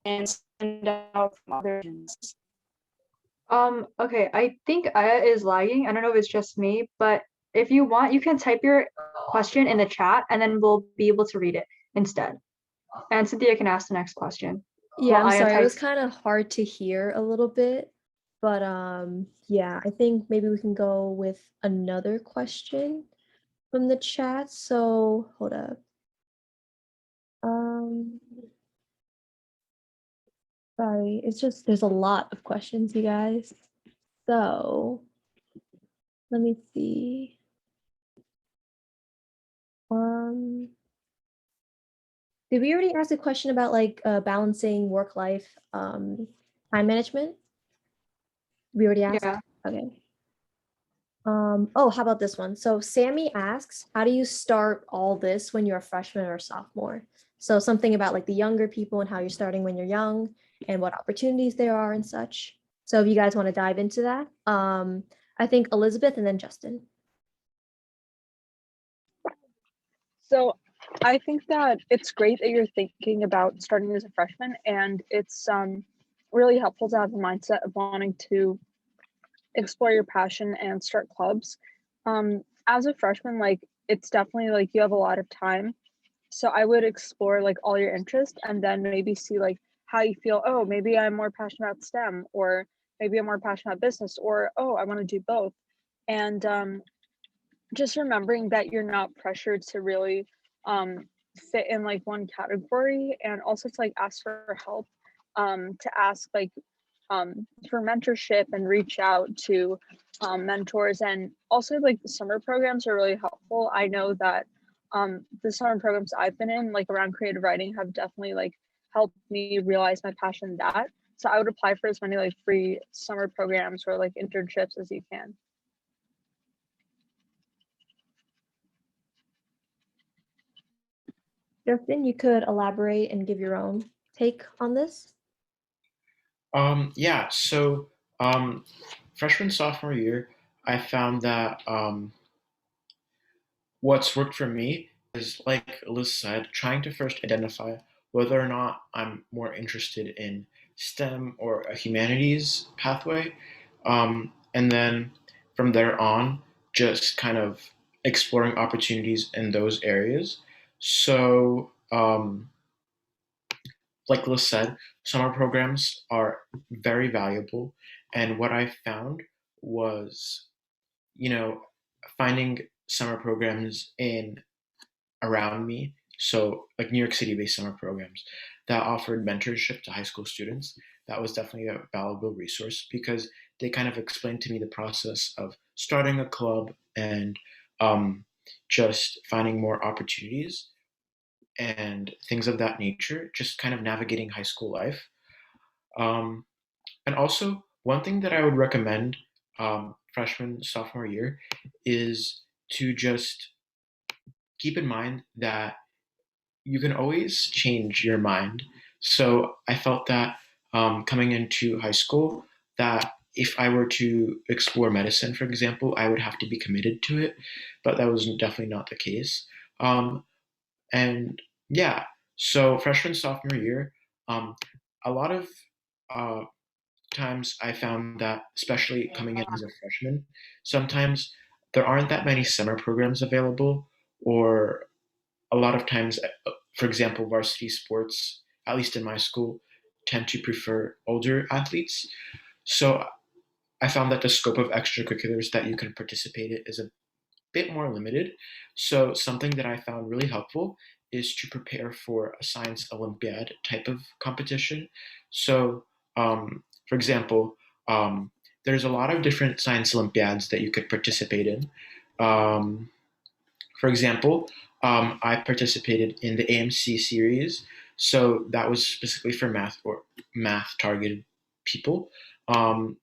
and stand out from other students? Okay, I think Aya is lagging. I don't know if it's just me, but if you want, you can type your question in the chat and then we'll be able to read it instead. And Cynthia can ask the next question. Yeah, Well, I'm Aya sorry, it was types- kind of hard to hear a little bit, but yeah, I think maybe we can go with another question from the chat. So hold up. Sorry, it's just there's a lot of questions, you guys. So let me see. Did we already ask a question about like balancing work-life time management? We already asked? Yeah. Okay. Oh, how about this one? So Sammy asks, how do you start all this when you're a freshman or sophomore? So something about like the younger people and how you're starting when you're young and what opportunities there are and such. So if you guys want to dive into that, I think Elizabeth and then Justin. So I think that it's great that you're thinking about starting as a freshman, and it's really helpful to have a mindset of wanting to explore your passion and start clubs. As a freshman, like it's definitely like you have a lot of time. So I would explore like all your interests and then maybe see like how you feel. Oh, maybe I'm more passionate about STEM, or maybe I'm more passionate about business, or oh, I want to do both. And just remembering that you're not pressured to really fit in like one category, and also to like ask for help, to ask like for mentorship and reach out to mentors. And also like the summer programs are really helpful. I know that the summer programs I've been in, like around creative writing, have definitely like helped me realize my passion in that. So I would apply for as many like free summer programs or like internships as you can. Justin, you could elaborate and give your own take on this. Yeah, so freshman, sophomore year, I found that what's worked for me is, like Liz said, trying to first identify whether or not I'm more interested in STEM or a humanities pathway. And then from there on, just kind of exploring opportunities in those areas. So, like Liz said, summer programs are very valuable. And what I found was, you know, finding summer programs in around me. So, like New York City based summer programs that offered mentorship to high school students. That was definitely a valuable resource because they kind of explained to me the process of starting a club and um, just finding more opportunities and things of that nature, just kind of navigating high school life. Um, and also, one thing that I would recommend freshman, sophomore year is to just keep in mind that you can always change your mind. So I felt that coming into high school, that if I were to explore medicine, for example, I would have to be committed to it, but that was definitely not the case. Um, and yeah, so freshman, sophomore year, um, a lot of uh, times I found that, especially coming in as a freshman, sometimes there aren't that many summer programs available, or a lot of times, for example, varsity sports, at least in my school, tend to prefer older athletes. So I found that the scope of extracurriculars that you can participate in is a bit more limited. So something that I found really helpful is to prepare for a science Olympiad type of competition. So, for example, there's a lot of different science Olympiads that you could participate in. Um, for example, I participated in the AMC series, so that was specifically for math or math targeted people. Um,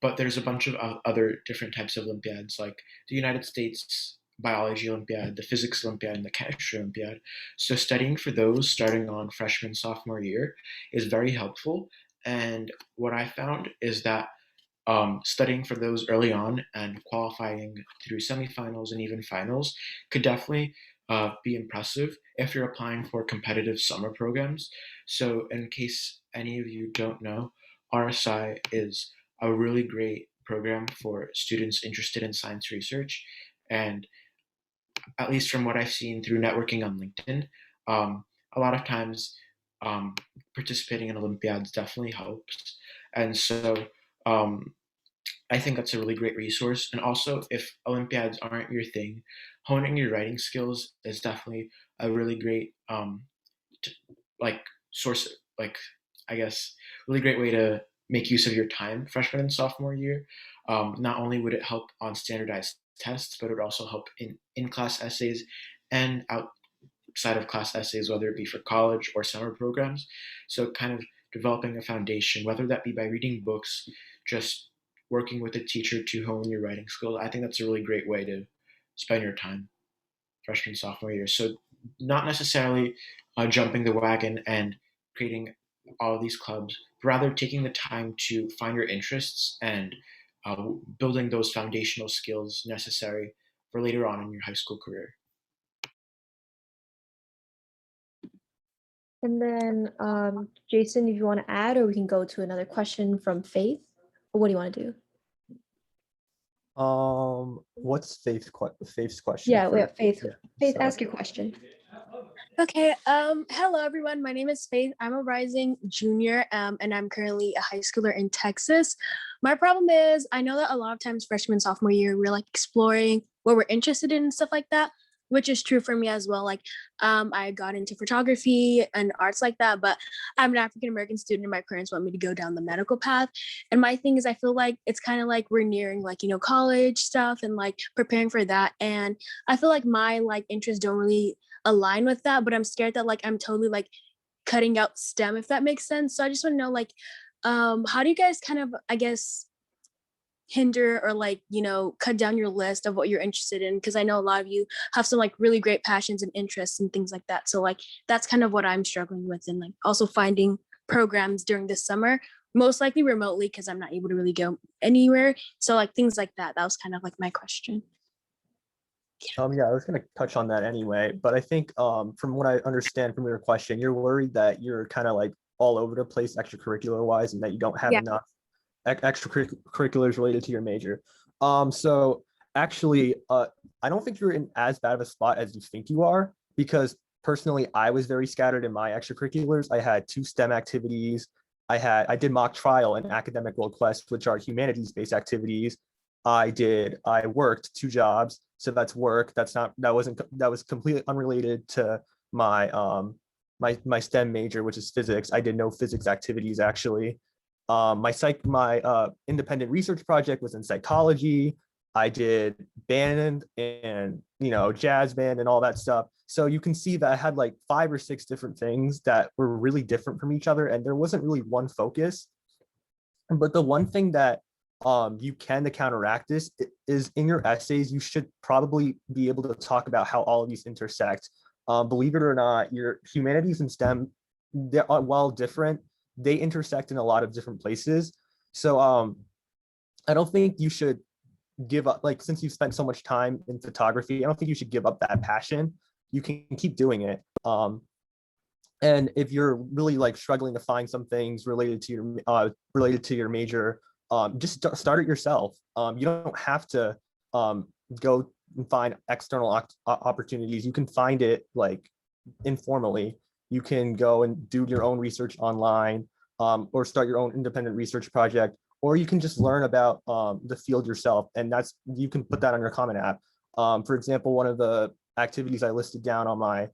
but there's a bunch of other different types of Olympiads, like the United States Biology Olympiad, the Physics Olympiad, and the Chemistry Olympiad. So studying for those starting on freshman, sophomore year is very helpful. And what I found is that studying for those early on and qualifying through semifinals and even finals could definitely be impressive if you're applying for competitive summer programs. So, in case any of you don't know, RSI is a really great program for students interested in science research. And at least from what I've seen through networking on LinkedIn, um, a lot of times um, participating in Olympiads definitely helps. And so, um, I think that's a really great resource. And also, if Olympiads aren't your thing, honing your writing skills is definitely a really great, t- like source, like I guess, really great way to make use of your time, freshman and sophomore year. Not only would it help on standardized tests, but it would also help in class essays and outside of class essays, whether it be for college or summer programs. So, kind of developing a foundation, whether that be by reading books, just working with a teacher to hone your writing skills. I think that's a really great way to spend your time, freshman, sophomore year. So, not necessarily jumping the wagon and creating all of these clubs, but rather taking the time to find your interests and building those foundational skills necessary for later on in your high school career. And then, Jason, if you want to add, or we can go to another question from Faith. What do you want to do? What's Faith's question? Yeah, we have Faith. Yeah, Faith, sorry. ask your question. Okay, hello everyone. My name is Faith. I'm a rising junior, and I'm currently a high schooler in Texas. My problem is I know that a lot of times freshman, sophomore year, we're like exploring what we're interested in and stuff like that, which is true for me as well. Like, I got into photography and arts like that, but I'm an African American student and my parents want me to go down the medical path. And my thing is I feel like it's kind of like we're nearing like, college stuff and like preparing for that. And I feel like my like interests don't really align with that, but I'm scared that like I'm totally like cutting out STEM, if that makes sense. So I just want to know like how do you guys kind of, I guess, hinder or like, cut down your list of what you're interested in? Because I know a lot of you have some like really great passions and interests and things like that. So like that's kind of what I'm struggling with, and like also finding programs during the summer, most likely remotely because I'm not able to really go anywhere. So like things like that. That was kind of like my question. Yeah, I was going to touch on that anyway, but I think from what I understand from your question, you're worried that you're kind of like all over the place extracurricular wise, and that you don't have Yeah. enough extracurriculars related to your major. So actually, I don't think you're in as bad of a spot as you think you are, because personally, I was very scattered in my extracurriculars. I had 2 STEM activities. I did mock trial and academic world quest, which are humanities-based activities. I worked 2 jobs, so that's work. That was completely unrelated to my my STEM major, which is physics. I did no physics activities actually. My independent research project was in psychology. I did band and jazz band and all that stuff. So you can see that I had like 5 or 6 different things that were really different from each other, and there wasn't really one focus. But the one thing that you can to counteract this is in your essays, you should probably be able to talk about how all of these intersect. Believe it or not, your humanities and STEM, while different, they intersect in a lot of different places. So I don't think you should give up, like, since you've spent so much time in photography, I don't think you should give up that passion. You can keep doing it. And if you're really like struggling to find some things related to your major, just start it yourself. You don't have to go and find external opportunities. You can find it like informally. You can go and do your own research online, or start your own independent research project, or you can just learn about the field yourself, and you can put that on your Common App. For example, one of the activities I listed down on my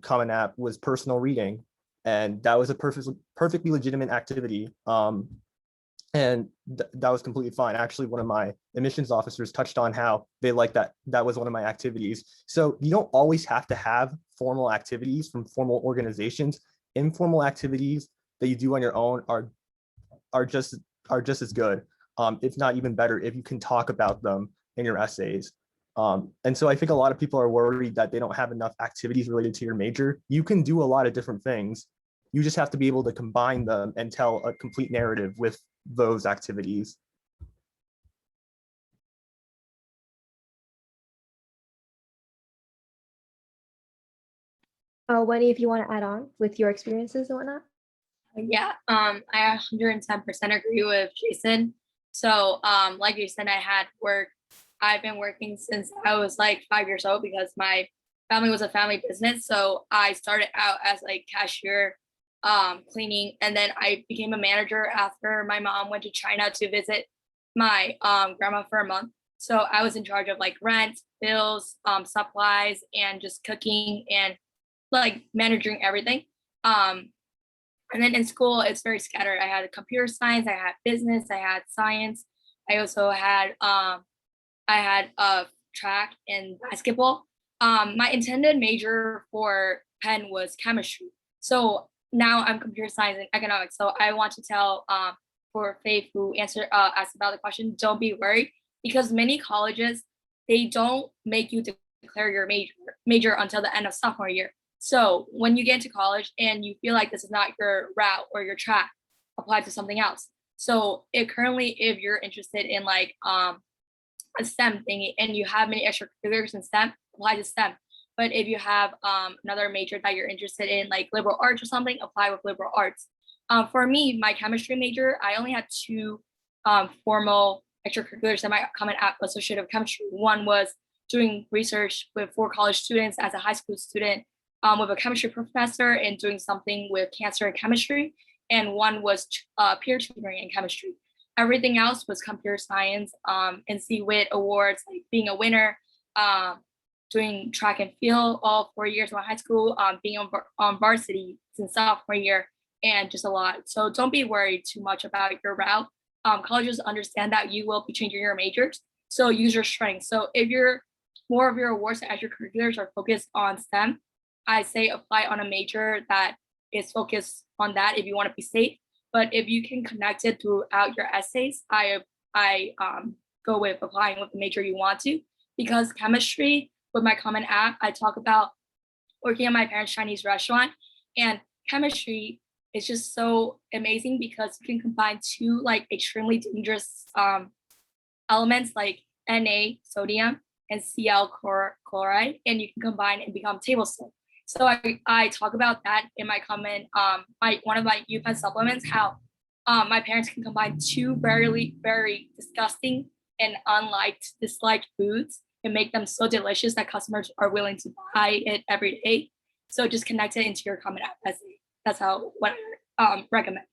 Common App was personal reading, and that was a perfectly legitimate activity. And that was completely fine. Actually, one of my admissions officers touched on how they liked that was one of my activities. So you don't always have to have formal activities from formal organizations. Informal activities that you do on your own are just as good, if not even better, if you can talk about them in your essays. And so I think a lot of people are worried that they don't have enough activities related to your major. You can do a lot of different things. You just have to be able to combine them and tell a complete narrative with those activities. Wendy, if you want to add on with your experiences and whatnot. Yeah, I 110% agree with Jason. So, like Jason, I've been working since I was like 5 years old because my family was a family business. So I started out as like cashier, cleaning, and then I became a manager after my mom went to China to visit my grandma for a month. So I was in charge of like rent, bills, supplies, and just cooking and like managing everything. And then in school, it's very scattered. I had computer science, I had business, I had science. I also had track and basketball. My intended major for Penn was chemistry. So now I'm computer science and economics. So I want to tell for Faith who asked about the question, don't be worried, because many colleges, they don't make you declare your major until the end of sophomore year. So when you get into college and you feel like this is not your route or your track, apply to something else. So if you're interested in like a STEM thingy and you have many extracurriculars in STEM, apply to STEM. But if you have another major that you're interested in, like liberal arts or something, apply with liberal arts. For me, my chemistry major, I only had 2 formal extracurriculars that might come App associated with chemistry. One was doing research for college students as a high school student, with a chemistry professor and doing something with cancer and chemistry. And one was peer tutoring in chemistry. Everything else was computer science, and CWIT awards, like being a winner, doing track and field all 4 years of high school, being on varsity since sophomore year, and just a lot. So don't be worried too much about your route. Colleges understand that you will be changing your majors, so use your strengths. So if more of your awards and extracurriculars are focused on STEM, I say apply on a major that is focused on that if you want to be safe. But if you can connect it throughout your essays, I go with applying with the major you want to, because chemistry, with my Common App, I talk about working at my parents' Chinese restaurant, and chemistry is just so amazing because you can combine 2 like extremely dangerous elements like Na, sodium, and Cl chloride, and you can combine and become table salt. So I talk about that in my comment, one of my UPenn supplements, how my parents can combine two very disgusting and disliked foods and make them so delicious that customers are willing to buy it every day. So just connect it into your comment essay. That's what I recommend.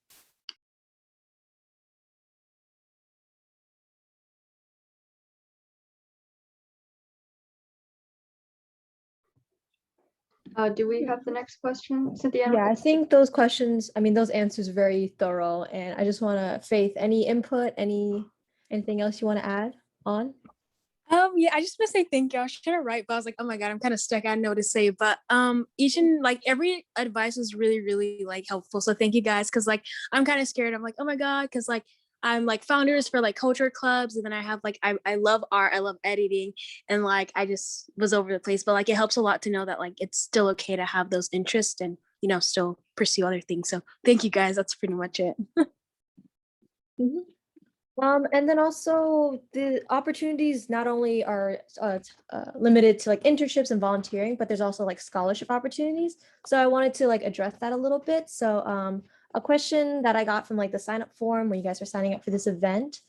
Do we have the next question, Cynthia? Yeah, I think those questions, I mean, those answers very thorough, and I just want to, Faith, any input, anything else you want to add on? Yeah, I just want to say thank you. I was trying to write, but I was like, oh my God, I'm kind of stuck. I don't know what to say. But each and like every advice was really like helpful. So thank you guys. Cause like I'm kind of scared. I'm like, oh my God, because like I'm like founders for like culture clubs, and then I have like I love art, I love editing, and like I just was over the place. But like it helps a lot to know that like it's still okay to have those interests and still pursue other things. So thank you guys. That's pretty much it. Mhm. And then also the opportunities not only are limited to like internships and volunteering, but there's also like scholarship opportunities. So I wanted to like address that a little bit. So a question that I got from like the sign up form when you guys were signing up for this event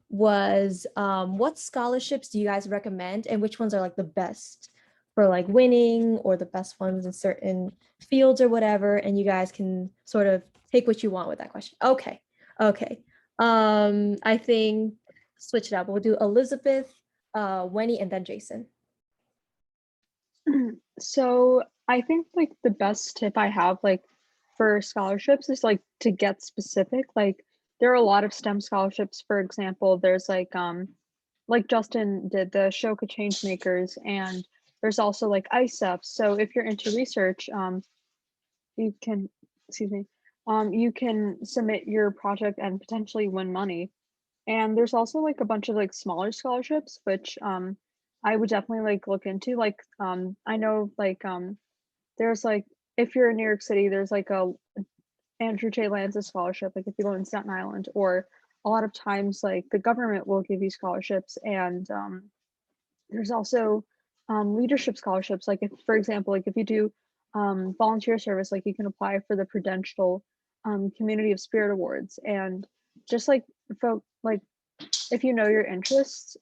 was what scholarships do you guys recommend and which ones are like the best for like winning or the best ones in certain fields or whatever. And you guys can sort of take what you want with that question. Okay. I think switch it up. We'll do Elizabeth, Wenny, and then Jason. So I think like the best tip I have like for scholarships is like to get specific. Like there are a lot of STEM scholarships. For example, there's like Justin did the Shoka Change Makers, and there's also like ISEF. So if you're into research, you can, excuse me, you can submit your project and potentially win money. And there's also like a bunch of like smaller scholarships, which I would definitely like look into. Like I know like there's like if you're in New York City, there's like a Andrew J. Lanza scholarship, like if you live in Staten Island, or a lot of times like the government will give you scholarships. And there's also leadership scholarships. Like if, for example, like if you do volunteer service, like you can apply for the Prudential Community of Spirit Awards. And just like if you know your interests,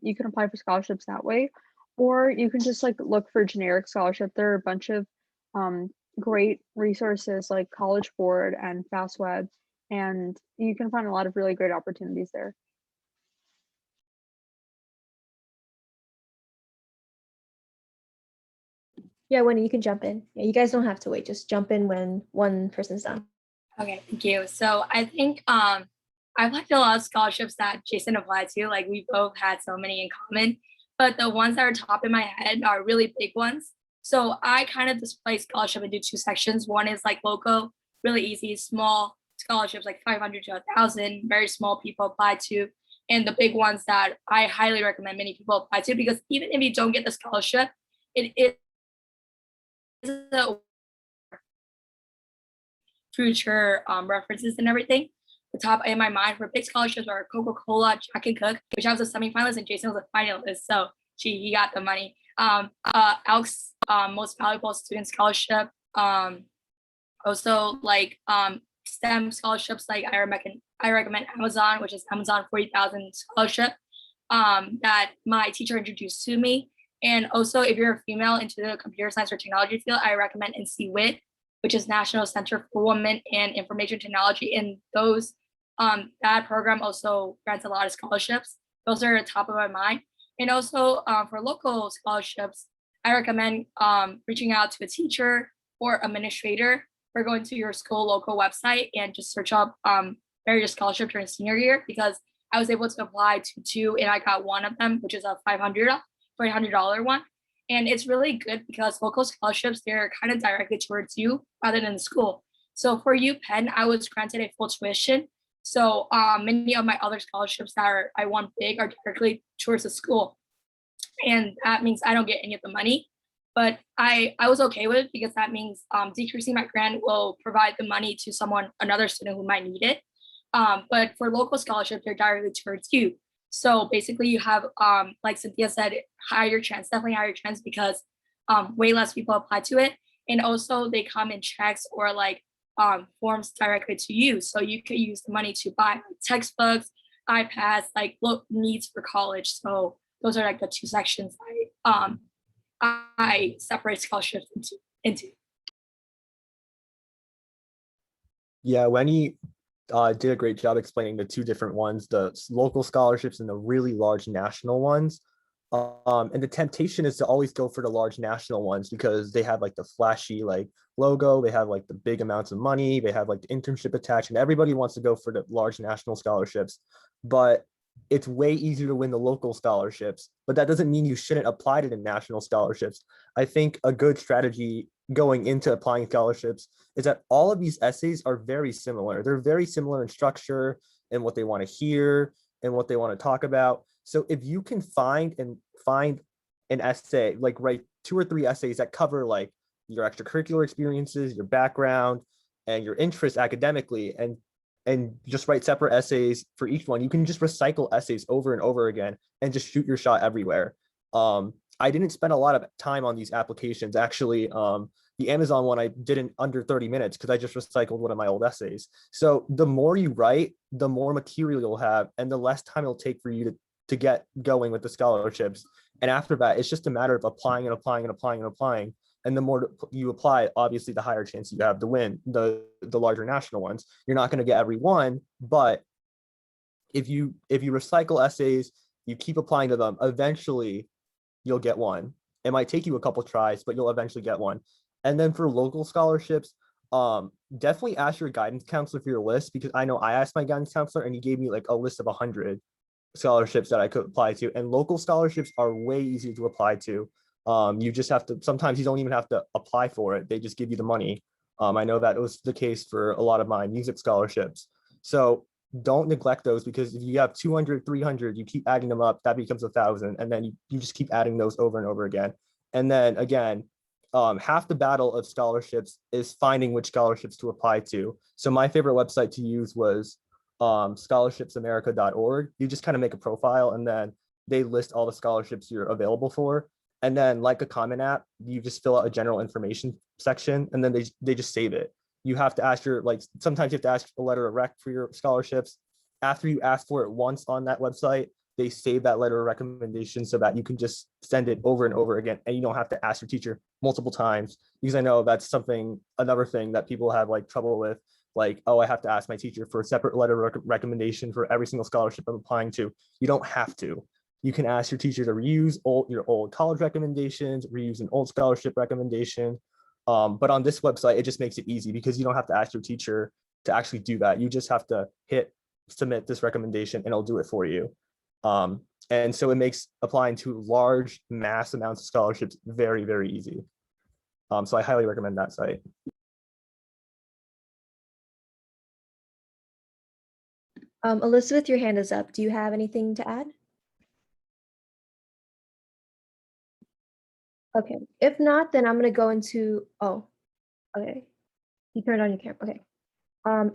you can apply for scholarships that way, or you can just like look for generic scholarship. There are a bunch of great resources like College Board and FastWeb, and you can find a lot of really great opportunities there. Yeah, Wenny, you can jump in. Yeah, you guys don't have to wait. Just jump in when one person's done. Okay, thank you. So I think I applied to a lot of scholarships that Jason applied to. Like we both had so many in common, but the ones that are top in my head are really big ones. So I kind of display scholarship into two sections. One is like local, really easy, small scholarships like 500 to 1,000, very small people apply to, and the big ones that I highly recommend many people apply to, because even if you don't get the scholarship, it is a future references and everything. The top in my mind for big scholarships are Coca-Cola, Jack and Cook, which I was a semifinalist and Jason was a finalist, so he got the money. Alex Most Valuable Student Scholarship. Also like STEM scholarships, like I recommend Amazon, which is Amazon 40,000 scholarship that my teacher introduced to me. And also if you're a female into the computer science or technology field, I recommend NC-WIT, which is National Center for Women and Information Technology. And those that program also grants a lot of scholarships. Those are at the top of my mind. And also for local scholarships, I recommend reaching out to a teacher or administrator, or going to your school local website and just search up various scholarships during senior year, because I was able to apply to two and I got one of them, which is a $500 one. And it's really good because local scholarships, they're kind of directed towards you rather than the school. So for UPenn, I was granted a full tuition. So many of my other scholarships that I won big are directly towards the school. And that means I don't get any of the money. But I was okay with it, because that means decreasing my grant will provide the money to another student who might need it. But for local scholarships, they're directly towards you. So basically you have, like Cynthia said, definitely higher chance, because way less people apply to it. And also they come in checks or like forms directly to you. So you could use the money to buy like, textbooks, iPads, like needs for college. So those are like the two sections I separate scholarships into. Yeah, Wendy did a great job explaining the two different ones, the local scholarships and the really large national ones. And the temptation is to always go for the large national ones because they have like the flashy like logo, they have like the big amounts of money, they have like the internship attached, and everybody wants to go for the large national scholarships. But it's way easier to win the local scholarships, but that doesn't mean you shouldn't apply to the national scholarships. I think a good strategy going into applying scholarships is that all of these essays are very similar. They're very similar in structure and what they want to hear and what they want to talk about. So if you can find an essay, like write 2 or 3 essays that cover like your extracurricular experiences, your background, and your interests academically, and just write separate essays for each one, you can just recycle essays over and over again and just shoot your shot everywhere. I didn't spend a lot of time on these applications. Actually, the Amazon one I did in under 30 minutes because I just recycled one of my old essays. So the more you write, the more material you'll have and the less time it'll take for you to get going with the scholarships. And after that, it's just a matter of applying and applying and applying and applying. And the more you apply, obviously, the higher chance you have to win the larger national ones. You're not going to get every one, but if you recycle essays, you keep applying to them, eventually you'll get one. It might take you a couple tries, but you'll eventually get one. And then for local scholarships, definitely ask your guidance counselor for your list, because I know I asked my guidance counselor and he gave me like a list of 100 scholarships that I could apply to. And local scholarships are way easier to apply to. You just have to, sometimes you don't even have to apply for it. They just give you the money. I know that was the case for a lot of my music scholarships. So don't neglect those, because if you have 200, 300, you keep adding them up, that becomes 1,000. And then you just keep adding those over and over again. And then again, half the battle of scholarships is finding which scholarships to apply to. So my favorite website to use was scholarshipsamerica.org. You just kind of make a profile and then they list all the scholarships you're available for. And then like a Common App, you just fill out a general information section and then they just save it. You have to ask sometimes you have to ask a letter of rec for your scholarships. After you ask for it once on that website, they save that letter of recommendation so that you can just send it over and over again. And you don't have to ask your teacher multiple times, because I know that's another thing that people have like trouble with. Like, oh, I have to ask my teacher for a separate letter of recommendation for every single scholarship I'm applying to. You don't have to. You can ask your teacher to reuse your old college recommendations, reuse an old scholarship recommendation. But on this website, it just makes it easy because you don't have to ask your teacher to actually do that. You just have to hit submit this recommendation and it'll do it for you. And so it makes applying to large mass amounts of scholarships very, very easy. So I highly recommend that site. Elizabeth, your hand is up. Do you have anything to add? Okay, if not, then I'm gonna go into, okay. You turned on your camera, okay.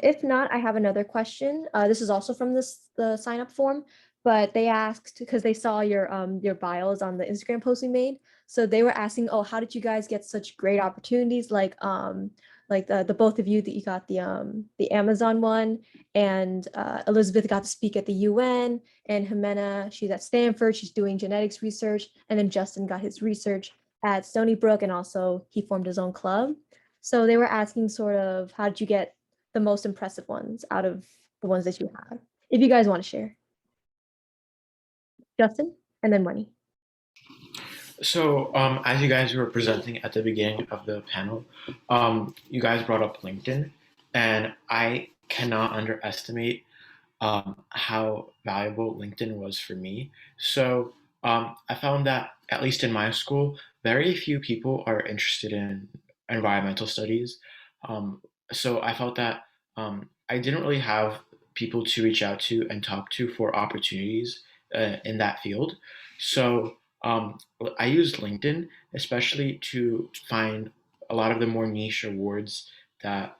If not, I have another question. This is also from the sign up form, but they asked, because they saw your bios on the Instagram post we made. So they were asking, oh, how did you guys get such great opportunities? Like the both of you that you got the Amazon one, and Elizabeth got to speak at the UN, and Jimena, she's at Stanford, she's doing genetics research, and then Justin got his research at Stony Brook, and also he formed his own club. So they were asking sort of, how did you get the most impressive ones out of the ones that you have? If you guys want to share. Justin, and then Winnie. So, as you guys were presenting at the beginning of the panel, you guys brought up LinkedIn, and I cannot underestimate how valuable LinkedIn was for me. So, I found that, at least in my school, very few people are interested in environmental studies. So, I felt that I didn't really have people to reach out to and talk to for opportunities in that field. So, I used LinkedIn especially to find a lot of the more niche awards that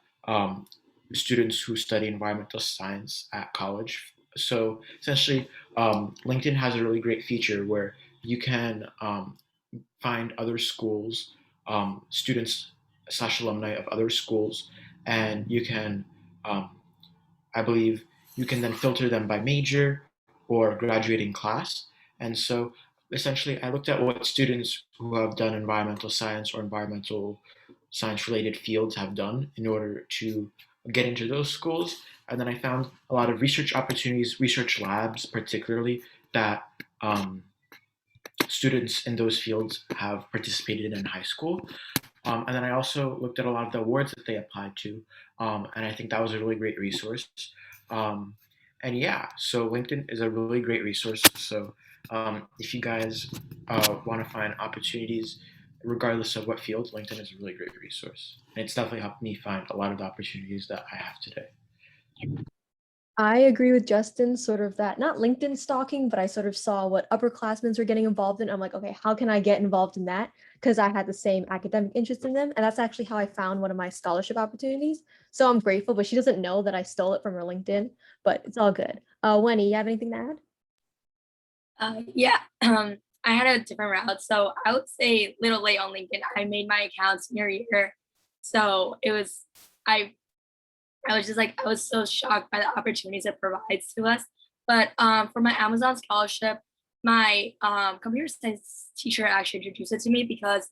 students who study environmental science at college. So essentially, LinkedIn has a really great feature where you can find other schools, students slash alumni of other schools, and you can, I believe, you can then filter them by major or graduating class. And so essentially, I looked at what students who have done environmental science or environmental science related fields have done in order to get into those schools. And then I found a lot of research opportunities, research labs, particularly, that students in those fields have participated in high school. And then I also looked at a lot of the awards that they applied to. And I think that was a really great resource. Um, and yeah, so LinkedIn is a really great resource. So if you guys want to find opportunities, regardless of what field, LinkedIn is a really great resource. And it's definitely helped me find a lot of the opportunities that I have today. I agree with Justin, sort of that, not LinkedIn stalking, but I sort of saw what upperclassmen were getting involved in. I'm like, okay, how can I get involved in that? Because I had the same academic interest in them. And that's actually how I found one of my scholarship opportunities. So I'm grateful, but she doesn't know that I stole it from her LinkedIn, but it's all good. Wendy, you have anything to add? Yeah, I had a different route. So I would say little late on LinkedIn. I made my account senior year. So it was, I was just like, I was so shocked by the opportunities it provides to us. But for my Amazon scholarship, my computer science teacher actually introduced it to me because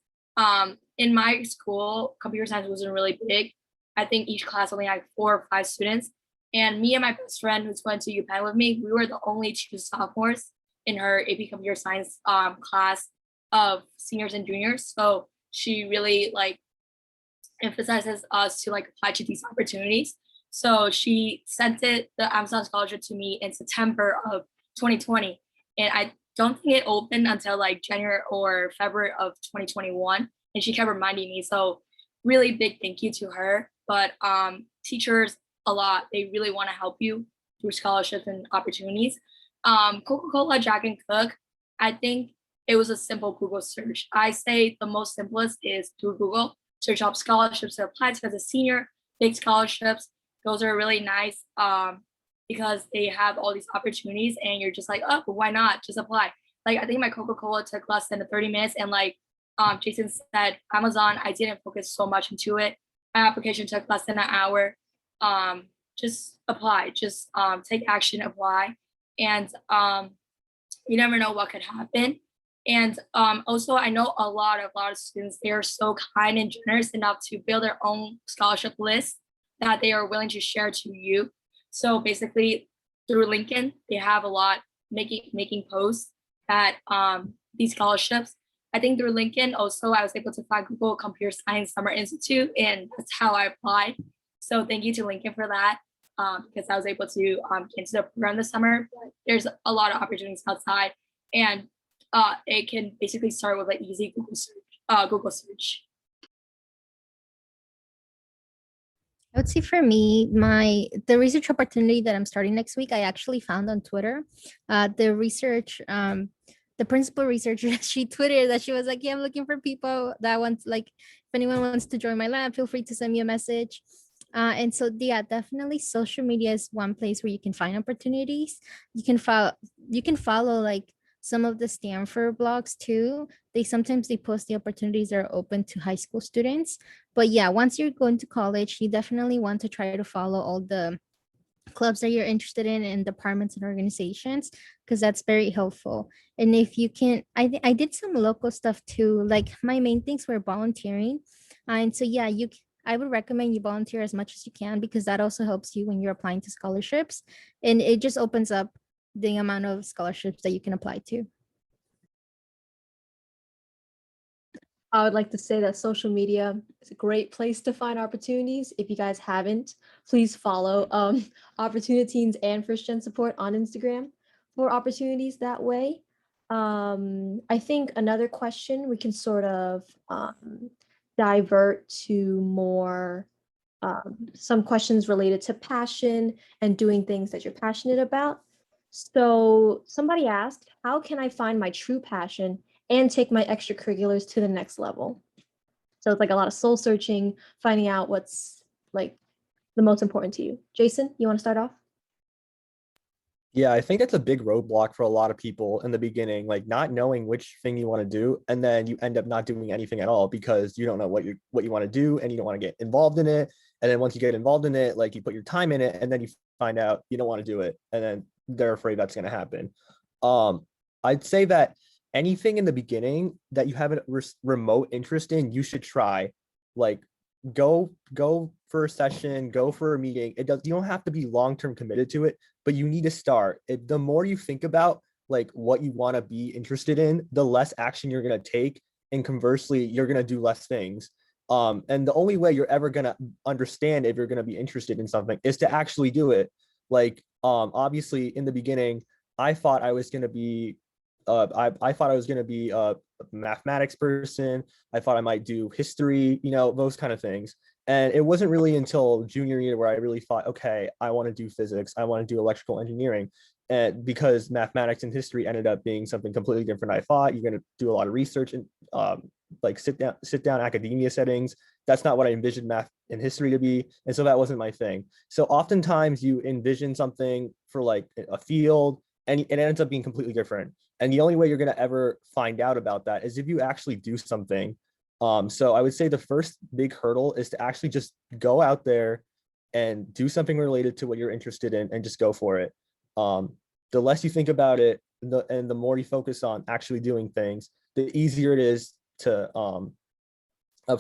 in my school, computer science wasn't really big. I think each class only had 4 or 5 students. And me and my best friend who's going to UPenn with me, we were the only 2 sophomores in her AP computer science class of seniors and juniors. So she really like emphasizes us to like apply to these opportunities. So she sent the Amazon scholarship to me in September of 2020. And I don't think it opened until like January or February of 2021. And she kept reminding me. So really big thank you to her. But teachers a lot, they really want to help you through scholarships and opportunities. Coca-Cola, Jack and Cook, I think it was a simple Google search. I say the most simplest is through Google, search up scholarships to apply to as a senior, big scholarships. Those are really nice because they have all these opportunities and you're just like, oh, why not? Just apply. Like I think my Coca-Cola took less than 30 minutes and like Jason said, Amazon, I didn't focus so much into it. My application took less than an hour. Just apply, just take action, apply. And you never know what could happen. And also, I know a lot of students, they are so kind and generous enough to build their own scholarship list that they are willing to share to you. So basically, through LinkedIn, they have a lot making posts that these scholarships. I think through LinkedIn, also, I was able to find Google Computer Science Summer Institute, and that's how I applied. So thank you to LinkedIn for that. Because I was able to get into the program this summer. But there's a lot of opportunities outside, and it can basically start with an easy Google search. I would say for me, the research opportunity that I'm starting next week, I actually found on Twitter. The principal researcher, she tweeted that she was like, yeah, I'm looking for people that want, like, if anyone wants to join my lab, feel free to send me a message. And so, yeah, definitely social media is one place where you can find opportunities. You can follow like some of the Stanford blogs too. Sometimes they post the opportunities that are open to high school students. But yeah, once you're going to college, you definitely want to try to follow all the clubs that you're interested in and departments and organizations, because that's very helpful. And if you can, I did some local stuff too. Like my main things were volunteering. And so yeah, I would recommend you volunteer as much as you can, because that also helps you when you're applying to scholarships, and it just opens up the amount of scholarships that you can apply to. I would like to say that social media is a great place to find opportunities. If you guys haven't, please follow OpportuniTeens and First Gen Support on Instagram for opportunities that way. I think another question we can sort of divert to more some questions related to passion and doing things that you're passionate about. So somebody asked, how can I find my true passion and take my extracurriculars to the next level? So it's like a lot of soul searching, finding out what's like the most important to you. Jason, you want to start off? Yeah, I think that's a big roadblock for a lot of people in the beginning, like not knowing which thing you want to do, and then you end up not doing anything at all because you don't know what you want to do and you don't want to get involved in it. And then once you get involved in it, like you put your time in it, and then you find out you don't want to do it, and then they're afraid that's going to happen. Um, I'd say that anything in the beginning that you have a remote interest in, you should try. Like go for a session, go for a meeting. You don't have to be long-term committed to it, but you need to start. The more you think about like what you want to be interested in, the less action you're going to take. And conversely, you're going to do less things. And the only way you're ever going to understand if you're going to be interested in something is to actually do it. Like, obviously in the beginning, I thought I was going to be, I thought I was going to be a mathematics person. I thought I might do history, those kind of things. And it wasn't really until junior year where I really thought, okay, I want to do physics. I want to do electrical engineering. And because mathematics and history ended up being something completely different, I thought you're going to do a lot of research and like sit down academia settings. That's not what I envisioned math and history to be. And so that wasn't my thing. So oftentimes you envision something for like a field and it ends up being completely different. And the only way you're going to ever find out about that is if you actually do something. So I would say the first big hurdle is to actually just go out there and do something related to what you're interested in and just go for it. The less you think about it, and the more you focus on actually doing things, the easier it is to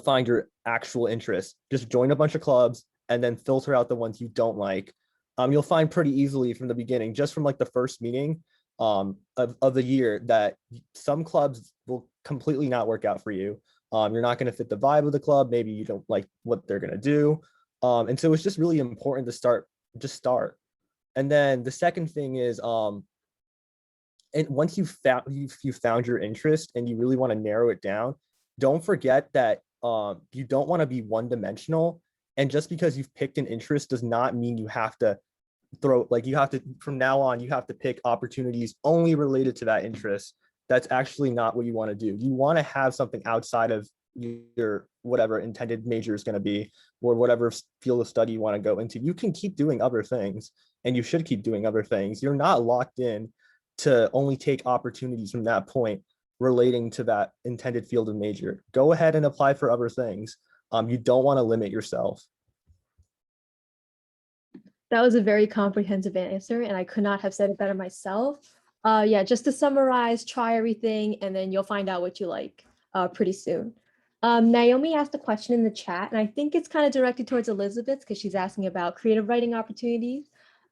find your actual interests. Just join a bunch of clubs and then filter out the ones you don't like. You'll find pretty easily from the beginning, just from like the first meeting of the year, that some clubs will completely not work out for you. You're not going to fit the vibe of the club. Maybe you don't like what they're going to do. And so it's just really important to start. And then the second thing is, and once you found your interest and you really want to narrow it down, don't forget that you don't want to be one-dimensional. And just because you've picked an interest does not mean you have to from now on, you have to pick opportunities only related to that interest. That's actually not what you want to do. You want to have something outside of your whatever intended major is going to be, or whatever field of study you want to go into. You can keep doing other things, and you should keep doing other things. You're not locked in to only take opportunities from that point relating to that intended field of major. Go ahead and apply for other things. You don't want to limit yourself. That was a very comprehensive answer, and I could not have said it better myself. Yeah, just to summarize, try everything, and then you'll find out what you like pretty soon. Naomi asked a question in the chat, and I think it's kind of directed towards Elizabeth because she's asking about creative writing opportunities.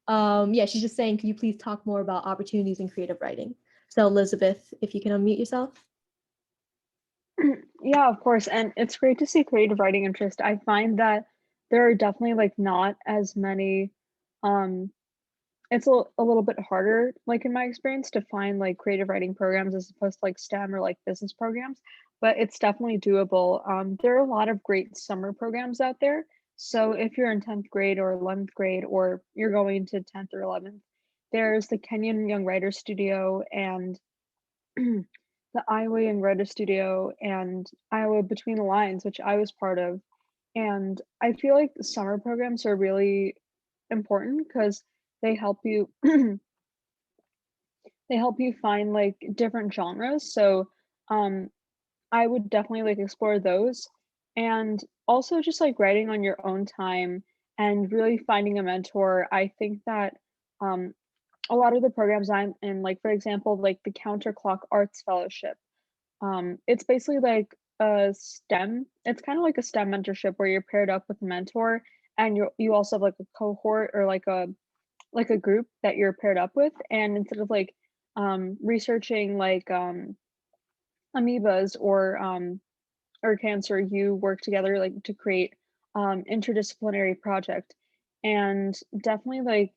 Yeah, she's just saying, could you please talk more about opportunities in creative writing? So Elizabeth, if you can unmute yourself. Yeah, of course. And it's great to see creative writing interest. I find that there are definitely like not as many, it's a little bit harder, like in my experience, to find like creative writing programs as opposed to like STEM or like business programs, but it's definitely doable. There are a lot of great summer programs out there. So if you're in 10th grade or 11th grade, or you're going to 10th or 11th, there's the Kenyon Young Writer Studio and the Iowa Young Writer Studio and Iowa Between the Lines, which I was part of. And I feel like the summer programs are really important because they help you they help you find like different genres. So I would definitely like explore those. And also just like writing on your own time and really finding a mentor. I think that a lot of the programs I'm in, like for example, like the Counterclock Arts Fellowship, it's basically like a STEM, it's kind of like a STEM mentorship where you're paired up with a mentor, and you also have like a cohort or like a group that you're paired up with, and instead of like researching like amoebas or cancer, you work together like to create interdisciplinary project. And definitely like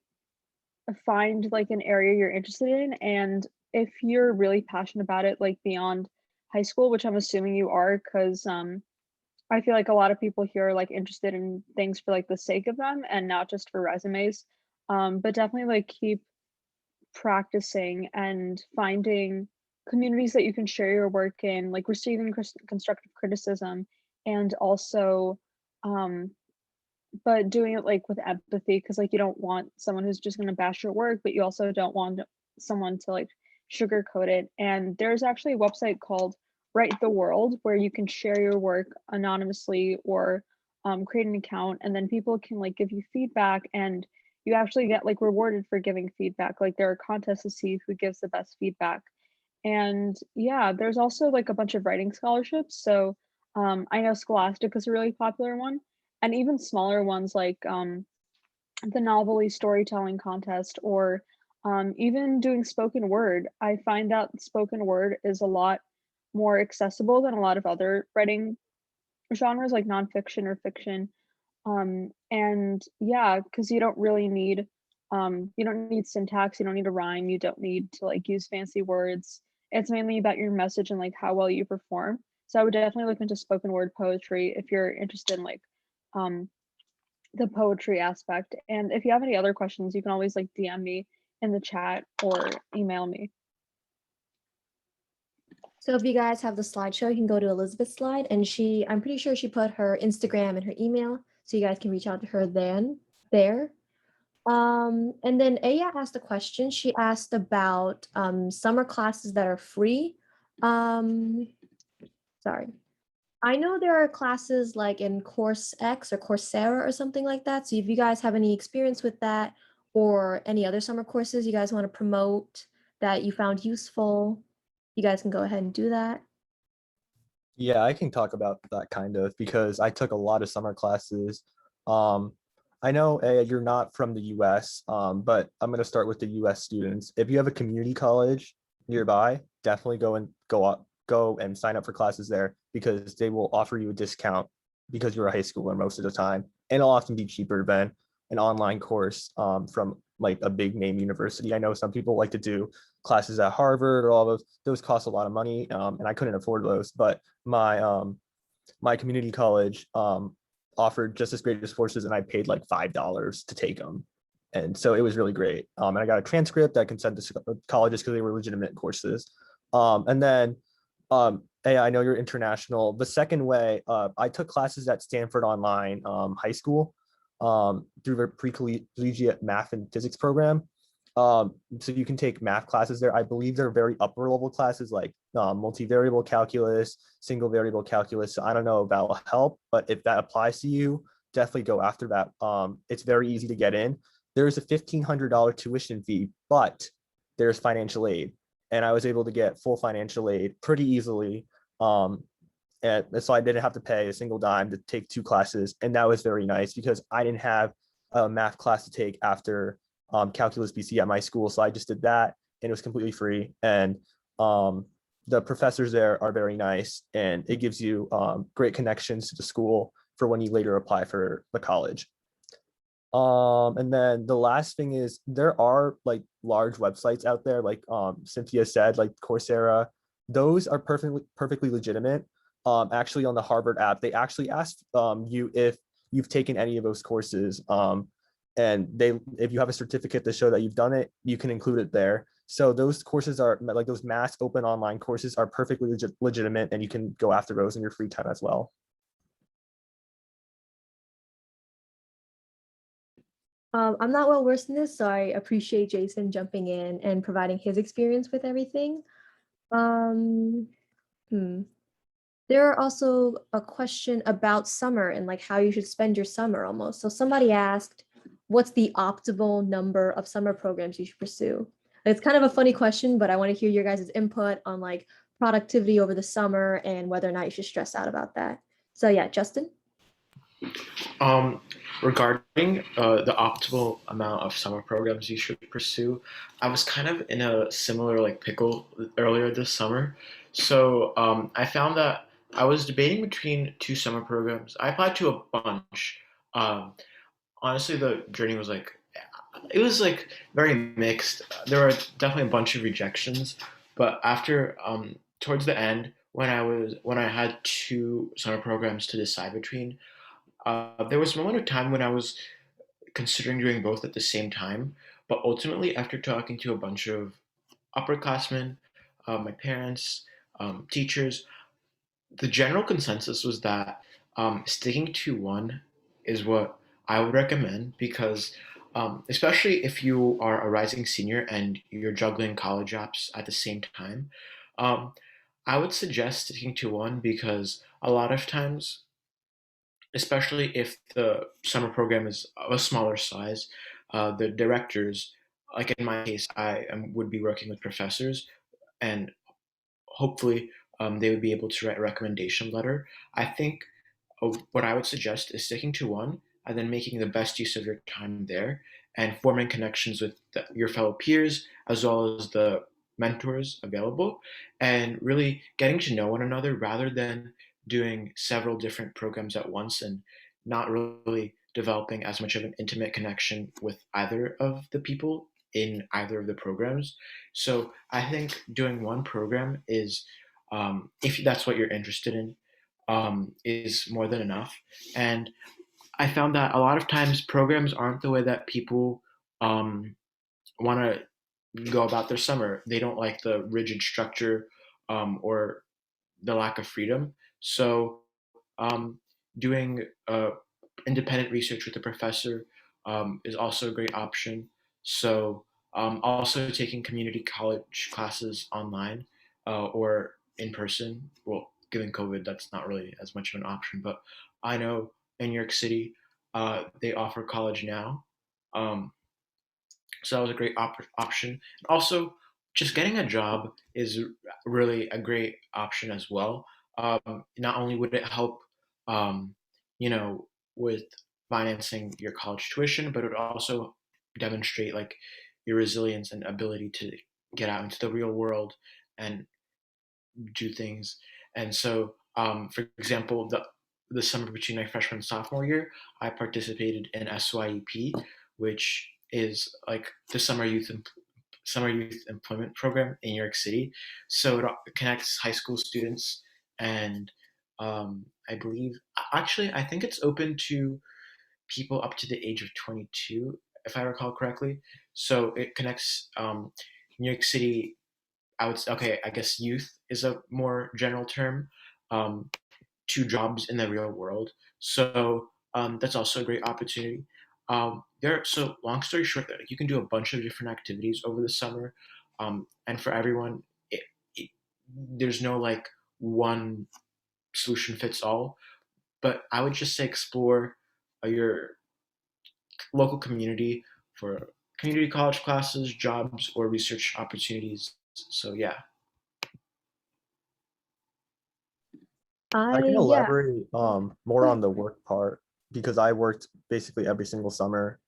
find like an area you're interested in, and if you're really passionate about it like beyond high school, which I'm assuming you are, because I feel like a lot of people here are like interested in things for like the sake of them and not just for resumes. But definitely like keep practicing and finding communities that you can share your work in, like receiving constructive criticism, and also but doing it like with empathy, because like you don't want someone who's just going to bash your work, but you also don't want someone to like sugarcoat it. And there's actually a website called Write the World where you can share your work anonymously or create an account, and then people can like give you feedback, and you actually get like rewarded for giving feedback. Like there are contests to see who gives the best feedback. And yeah, there's also like a bunch of writing scholarships. So I know Scholastic is a really popular one, and even smaller ones like the Novelty Storytelling Contest, or even doing spoken word. I find that spoken word is a lot more accessible than a lot of other writing genres like nonfiction or fiction. And yeah, because you don't need syntax, you don't need a rhyme, you don't need to like use fancy words. It's mainly about your message and like how well you perform. So I would definitely look into spoken word poetry if you're interested in like um the poetry aspect. And if you have any other questions, you can always like DM me in the chat or email me. So if you guys have the slideshow, you can go to Elizabeth's slide, and I'm pretty sure she put her Instagram and her email, so you guys can reach out to her there. And then Aya asked a question. She asked about summer classes that are free. Sorry. I know there are classes like in Course X or Coursera or something like that. So if you guys have any experience with that or any other summer courses you guys want to promote that you found useful, you guys can go ahead and do that. Yeah, I can talk about that kind of because I took a lot of summer classes. Um, I know you're not from the US, but I'm going to start with the US students. If you have a community college nearby, definitely go and sign up for classes there because they will offer you a discount because you're a high schooler most of the time. And it'll often be cheaper than an online course from like a big name university. I know some people like to do classes at Harvard or all those cost a lot of money, and I couldn't afford those. But my community college offered just as great as courses, and I paid like $5 to take them, and so it was really great. And I got a transcript I can send to colleges because they were legitimate courses. And then hey, I know you're international. The second way, I took classes at Stanford Online High School through their pre-collegiate math and physics program. So you can take math classes there. I believe they're very upper level classes like multivariable calculus, single variable calculus. So I don't know if that will help, but if that applies to you, definitely go after that. It's very easy to get in. There's a $1,500 tuition fee, but there's financial aid. And I was able to get full financial aid pretty easily. And so I didn't have to pay a single dime to take 2 classes. And that was very nice because I didn't have a math class to take after calculus BC at my school. So I just did that and it was completely free. And the professors there are very nice and it gives you great connections to the school for when you later apply for the college. And then the last thing is there are like large websites out there, like Cynthia said, like Coursera. Those are perfectly legitimate. Actually, on the Harvard app, they actually ask you if you've taken any of those courses. And if you have a certificate to show that you've done it, you can include it there. So those courses are like those mass open online courses are perfectly legitimate, and you can go after those in your free time as well. I'm not well versed in this, so I appreciate Jason jumping in and providing his experience with everything. There are also a question about summer and like how you should spend your summer almost. So somebody asked, what's the optimal number of summer programs you should pursue? And it's kind of a funny question, but I want to hear your guys' input on like productivity over the summer and whether or not you should stress out about that. So yeah, Justin? Regarding the optimal amount of summer programs you should pursue, I was kind of in a similar like pickle earlier this summer. So I found that I was debating between 2 summer programs. I applied to a bunch. Um, Honestly, the journey was like it was like very mixed. There were definitely a bunch of rejections, but after towards the end when I had 2 summer programs to decide between, there was a moment of time when I was considering doing both at the same time, but ultimately, after talking to a bunch of upperclassmen, my parents, teachers, the general consensus was that sticking to one is what I would recommend because, especially if you are a rising senior and you're juggling college apps at the same time, um, I would suggest sticking to one because a lot of times, especially if the summer program is of a smaller size, the directors, like in my case, would be working with professors, and hopefully they would be able to write a recommendation letter. I think what I would suggest is sticking to one and then making the best use of your time there and forming connections with your fellow peers as well as the mentors available and really getting to know one another rather than doing several different programs at once and not really developing as much of an intimate connection with either of the people in either of the programs. So I think doing one program is, if that's what you're interested in, is more than enough. And I found that a lot of times programs aren't the way that people want to go about their summer. They don't like the rigid structure or the lack of freedom. So um, doing independent research with a professor is also a great option. So also taking community college classes online or in person. Well, given COVID, that's not really as much of an option. But I know in New York City, they offer college now. Um, so that was a great option. Also, just getting a job is really a great option as well. Not only would it help, um, with financing your college tuition, but it would also demonstrate like your resilience and ability to get out into the real world and do things. And so, for example, the summer between my freshman and sophomore year, I participated in SYEP, which is like the summer youth employment program in New York City. So it connects high school students, and I believe actually I think it's open to people up to the age of 22, if I recall correctly. So it connects New York City. Okay, I guess youth is a more general term, um, to jobs in the real world. So that's also a great opportunity. So long story short, you can do a bunch of different activities over the summer, and for everyone, it, there's no like one solution fits all. But I would just say explore your local community for community college classes, jobs, or research opportunities. So yeah. I can Yeah. elaborate more Go on ahead. the work part because I worked basically every single summer.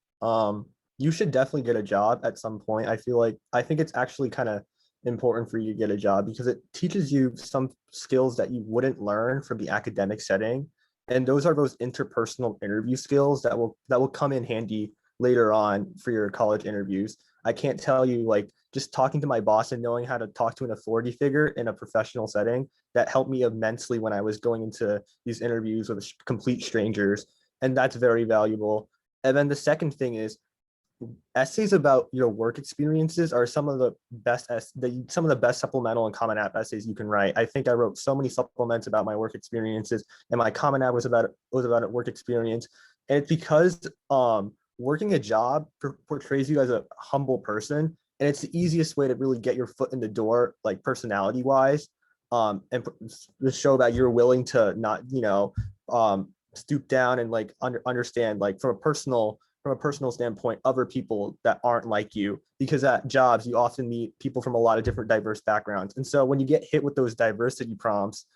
You should definitely get a job at some point. I think it's actually kind of important for you to get a job because it teaches you some skills that you wouldn't learn from the academic setting. And those are those interpersonal interview skills that will come in handy later on for your college interviews. I can't tell you like just talking to my boss and knowing how to talk to an authority figure in a professional setting that helped me immensely when I was going into these interviews with complete strangers. And that's very valuable. And then the second thing is essays about your work experiences are some of the some of the best supplemental and Common App essays you can write. I think I wrote so many supplements about my work experiences, and my Common App was about a work experience. And it's because working a job portrays you as a humble person, and it's the easiest way to really get your foot in the door, like personality wise, and to show that you're willing to not, stoop down and like understand, like from a personal standpoint, other people that aren't like you, because at jobs you often meet people from a lot of different diverse backgrounds. And so when you get hit with those diversity prompts,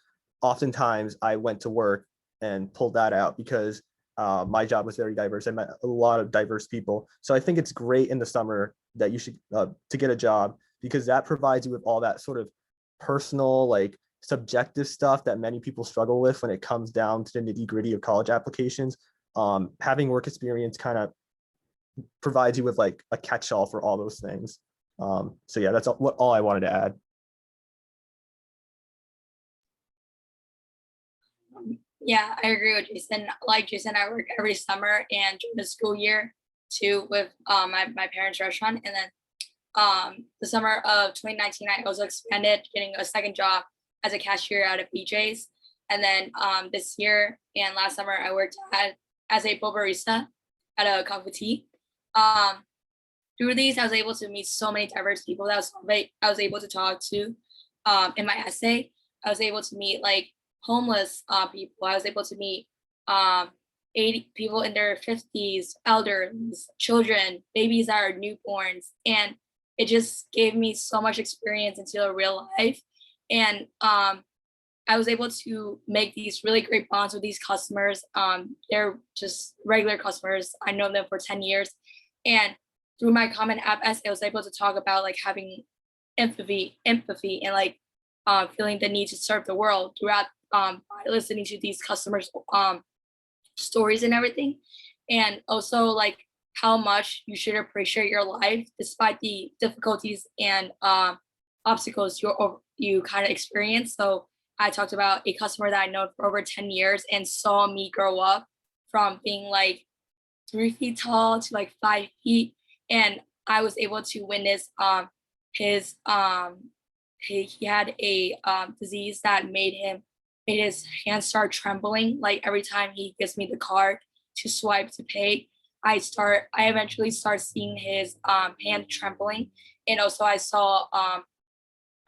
oftentimes I went to work and pulled that out because my job was very diverse. I met a lot of diverse people. So I think it's great in the summer that you should to get a job because that provides you with all that sort of personal, like subjective stuff that many people struggle with when it comes down to the nitty gritty of college applications. Having work experience kind of provides you with like a catch-all for all those things. So yeah, that's all I wanted to add. Yeah, I agree with Jason. Like Jason, I work every summer and during the school year too with my parents' restaurant. And then the summer of 2019, I also expanded getting a second job as a cashier out of BJ's. And then this year and last summer, I worked as a bowl barista at a cup of tea. Um, through these, I was able to meet so many diverse people that I was able to talk to in my essay. I was able to meet like homeless people. I was able to meet 80 people in their 50s, elders, children, babies that are newborns. And it just gave me so much experience into a real life. And I was able to make these really great bonds with these customers. They're just regular customers. I know them for 10 years. And through my Common App essay, I was able to talk about like having empathy and like feeling the need to serve the world throughout by listening to these customers stories and everything. And also like how much you should appreciate your life despite the difficulties and obstacles you kind of experience. So I talked about a customer that I know for over 10 years and saw me grow up from being like 3 feet tall to like 5 feet. And I was able to witness his he had a disease that made his hands start trembling. Like every time he gives me the card to swipe to pay, I eventually start seeing his hand trembling. And also I saw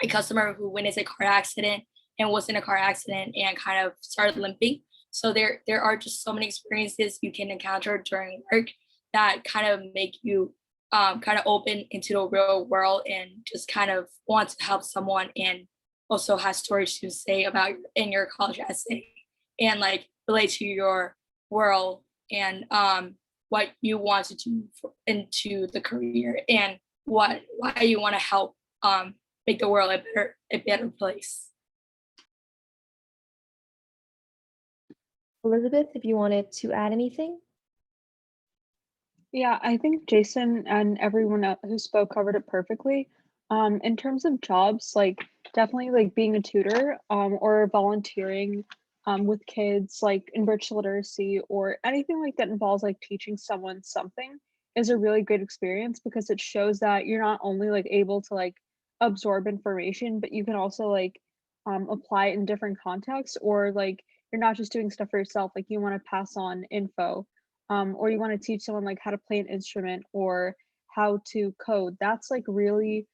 a customer who witnessed a car accident and was in a car accident and kind of started limping. So there are just so many experiences you can encounter during work that kind of make you kind of open into the real world and just kind of want to help someone, and also has stories to say about in your college essay and like relate to your world and what you want to do into the career and why you want to help make the world a better place. Elizabeth, if you wanted to add anything. Yeah, I think Jason and everyone else who spoke covered it perfectly. In terms of jobs, like definitely like being a tutor or volunteering with kids, like in virtual literacy or anything like that involves like teaching someone something is a really great experience, because it shows that you're not only like able to like absorb information, but you can also like apply it in different contexts, or like you're not just doing stuff for yourself, like you want to pass on info, or you want to teach someone like how to play an instrument or how to code. That's like really